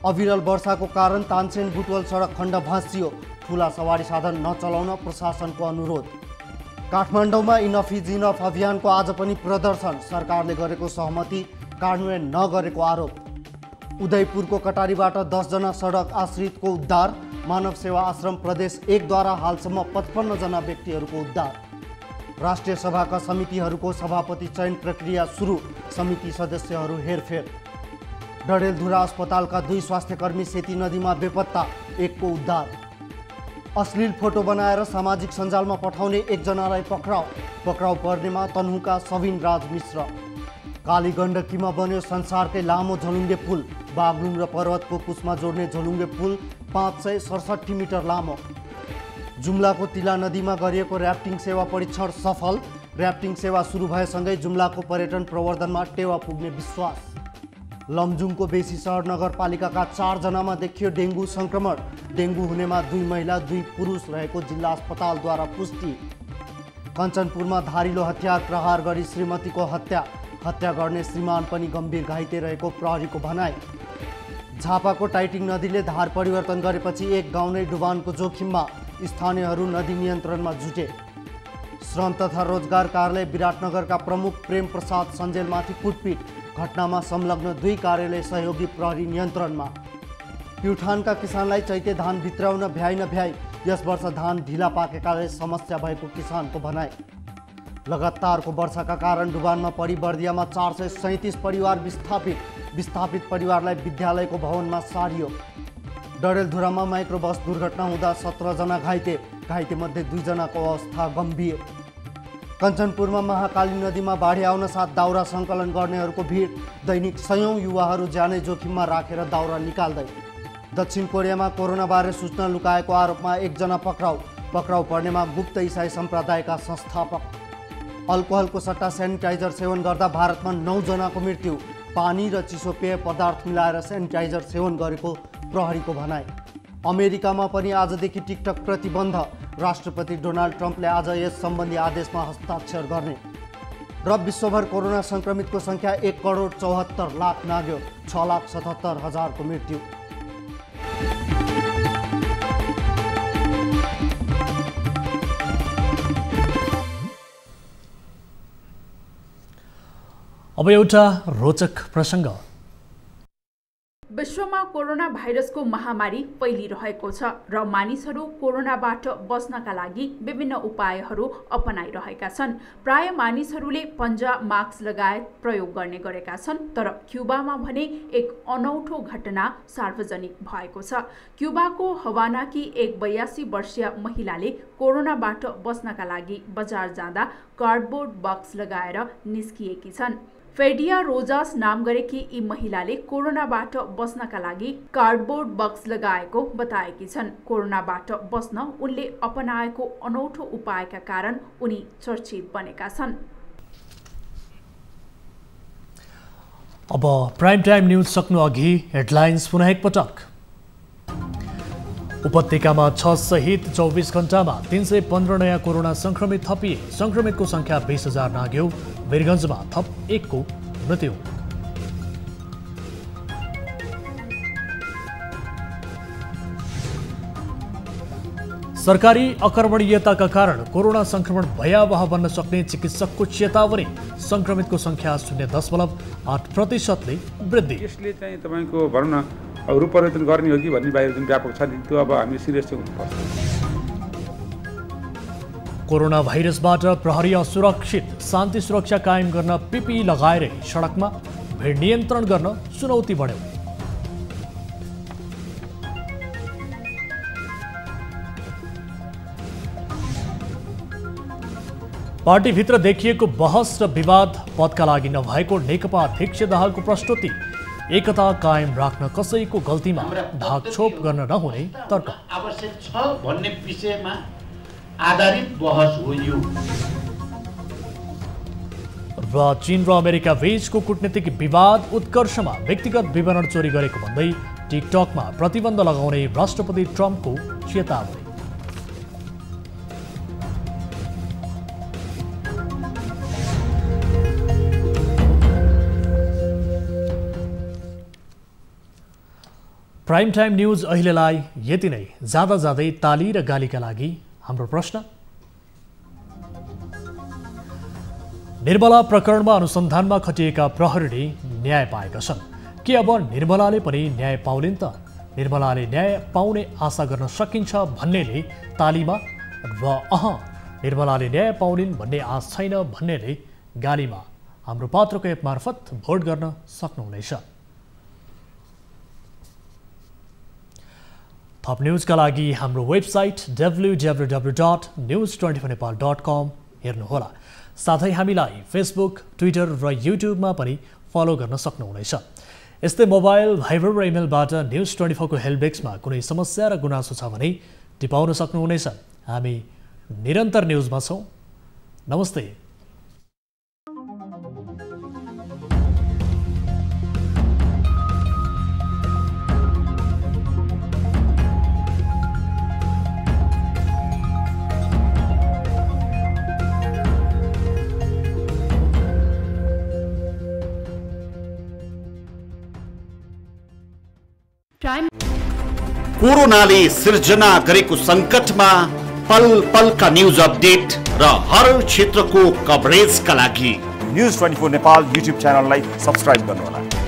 अविरल वर्षाको कारण तानसेन बुटवल सडक खण्ड भाँसियो। ठुला सवारी साधन नचलाउन प्रशासनको अनुरोध। काठमाडौँमा इनफ इज इनफ अभियानको आज पनि प्रदर्शन। सरकारले गरेको सहमति कार्यान्वयन नगरेको आरोप। उदयपुरको कटारीबाट 10 जना सडक आश्रितको उद्धार। मानव सेवा आश्रम प्रदेश 1 द्वारा हालसम्म 55 जना व्यक्तिहरूको उद्धार। राष्ट्रिय सभाका समितिहरूको सभापति चयन प्रक्रिया सुरु। समिति सदस्यहरू हेरफेर। डडेलधुरा अस्पतालका 2 स्वास्थ्यकर्मी सेती नदीमा बेपत्ता। 1 को उद्धार। अश्लील फोटो बनाएर सामाजिक सञ्जालमा पठाउने 1 जनालाई पक्राउ। पक्राउ पर्नेमा तन्हुका सबिन राज मिश्र। काली गण्डकीमा बन्यो संसारकै लामो झलुङ्गे पुल। बागलुङ र पर्वतको कुसमा जोड्ने झलुङ्गे पुल 567 मिटर लामो। जुम्लाको तिला नदीमा गरिएको र्याफ्टिङ सेवा परीक्षण सफल। र्याफ्टिङ सेवा सुरु भएसँगै जुम्लाको पर्यटन प्रवर्धनमा टेवा पुग्ने विश्वास। लमजुङको बेसी सहर नगरपालिकाका 4 जनामा देखियो डेङ्गु संक्रमण। डेङ्गु हुनेमा 2 महिला 2 पुरुष रहेको जिल्ला अस्पतालद्वारा पुष्टि। कञ्चनपुरमा धारिलो हतियार प्रहार गरी श्रीमतीको हत्या। हत्या गर्ने श्रीमान पनि गम्भीर घाइते रहेको प्रहरीको भनाइ। झापाको टाइटिङ नदीले धार परिवर्तन गरेपछि 1 गाउँ नै डुबानको जोखिममा। स्थानीयहरू नदी नियन्त्रणमा जुटे। श्रम तथा रोजगार कार्यालय विराटनगरका प्रमुख प्रेम प्रसाद सञ्जेलमाथि कुटपिट। घटनामा संलग्न 2 कार्यालय सहयोगी प्रहरी नियन्त्रणमा। प्युठानका किसानलाई चैते धान भित्राउन भ्याइ नभ्याइ। यस वर्ष धान ढिला पाकेकाले समस्या भएको किसानको भनाइ। लगातारको वर्षाका कारण डुबानमा परी बर्दियामा 437 परिवार विस्थापित। विस्थापित परिवारलाई विद्यालयको भवनमा सारियो। डडेलधुरामा माइक्रोबस दुर्घटना हुँदा 17 जना घाइते। घाइतेमध्ये 2 जनाको अवस्था गम्भीर। कञ्चनपुरमा महाकाली नदीमा बाढी आउन साथ दाउरा सङ्कलन गर्नेहरूको भिड। दैनिक सयौं युवाहरू ज्यानै जोखिममा राखेर दाउरा निकाल्दै। दक्षिण कोरियामा कोरोनाबारे सूचना लुकाएको आरोपमा 1 जना पक्राउ। पक्राउ पर्नेमा गुप्त इसाई सम्प्रदायका संस्थापक। अल्कोहलको सट्टा सेनिटाइजर सेवन गर्दा भारतमा 9 जनाको मृत्यु। पानी र चिसो पेय पदार्थ मिलाएर सेनिटाइजर सेवन गरेको प्रहरीको भनाइ। अमेरिकामा पनि आजदेखि टिकटक प्रतिबन्ध। राष्ट्रपति डोनाल्ड ट्रम्पले आज यस सम्बन्धी आदेशमा हस्ताक्षर गर्ने। र विश्वभर कोरोना संक्रमितको संख्या 1,74,00,000 नाग्यो। 6,77,000 को मृत्यु। अब एउटा रोचक प्रसङ्ग। विश्वमा कोरोना भाइरसको महामारी फैलिरहेको छ र मानिसहरू कोरोनाबाट बच्नका लागि विभिन्न उपायहरू अपनाइरहेका छन्। प्राय मानिसहरूले पन्जा मास्क लगायत प्रयोग गर्ने गरेका छन्, तर क्युबामा भने एक अनौठो घटना सार्वजनिक भएको छ। क्युबाको हवानाकी एक 82 वर्षीय महिलाले कोरोनाबाट बच्नका लागि बजार जाँदा कार्डबोर्ड बक्स लगाएर निस्किएकी छन्। फेडिया रोजास नाम गरेकी यी महिलाले कोरोनाबाट बच्नका लागि कार्डबोर्ड बक्स लगाएको बताएकी छन्। कोरोनाबाट बच्न उनले अपनाएको अनौठो उपायका कारण उनी चर्चित बनेका छन्। अब प्राइम टाइम न्यूज सक्नु अघि हेडलाइन्स पुनः एकपटक। उपत्यकामा 6 सहित 24 घण्टामा 315 नयाँ कोरोना संक्रमित थपिए। संक्रमितको संख्या 20,000 नाग्यो। वीरगञ्जमा थप 1 को मृत्यु। सरकारी अकर्मण्यताका कारण कोरोना संक्रमण भयावह बन्न सक्ने चिकित्सकको चेतावनी। संक्रमितको संख्या 0.8% ले वृद्धि। यसले चाहिँ तपाईको भनौं न रूप परिवर्तन गर्ने हो कि भन्ने बाहिर जुन व्यापक छ नि त्यो अब हामी सिरियस हुनुपर्छ। कोरोना भाइरसबाट प्रहरी असुरक्षित। शान्ति सुरक्षा कायम गर्न पीपीई लगाएरै सडकमा भिड नियन्त्रण गर्न चुनौती बढ्यो। पार्टीभित्र देखिएको बहस र विवाद पदका लागि नभएको नेकपा अध्यक्ष दाहालको प्रस्तुति। एकता कायम राख्न कसैको गल्तीमा ढाकछोप गर्न नहुने तर्क। आवश्यक छ भन्ने विषयमा आधारित बहस हो यो। र चीन र अमेरिका बीचको कूटनीतिक विवाद उत्कर्षमा। व्यक्तिगत विवरण चोरी गरेको भन्दै टिकटकमा प्रतिबन्ध लगाउने राष्ट्रपति ट्रम्पको चेतावनी। प्राइम टाइम न्यूज अहिलेलाई यति नै। जाँदा जाँदै ताली र गालीका लागि हाम्रो प्रश्न। निर्मला प्रकरणमा अनुसन्धानमा खटिएका प्रहरीले न्याय पाएका छन्। के अब निर्मलाले पनि न्याय पाउलिन् त? निर्मलाले न्याय पाउने आशा गर्न सकिन्छ भन्नेले तालीमा र निर्मलाले न्याय पाउलिन् भन्ने आश छैन भन्नेले गालीमा हाम्रो पात्रको एप मार्फत भोट गर्न सक्नुहुनेछ। थप न्यूजका लागि हाम्रो वेबसाइट www.news24nepal.com हेर्नुहोला। साथै हामीलाई फेसबुक, ट्विटर र युट्युबमा पनि फलो गर्न सक्नुहुनेछ। यस्तै मोबाइल, भाइबर र इमेलबाट न्युज 24 को हेल्प डेस्कमा कुनै समस्या र गुनासो छ भने टिपाउन सक्नुहुनेछ। हामी निरन्तर न्युजमा छौँ। नमस्ते। कोरोनाले सिर्जना गरेको संकटमा पल पलका न्यूज अपडेट र हर क्षेत्रको कभरेजका लागि न्युज 24 नेपाल युट्युब च्यानललाई सब्स्क्राइब गर्नुहोला।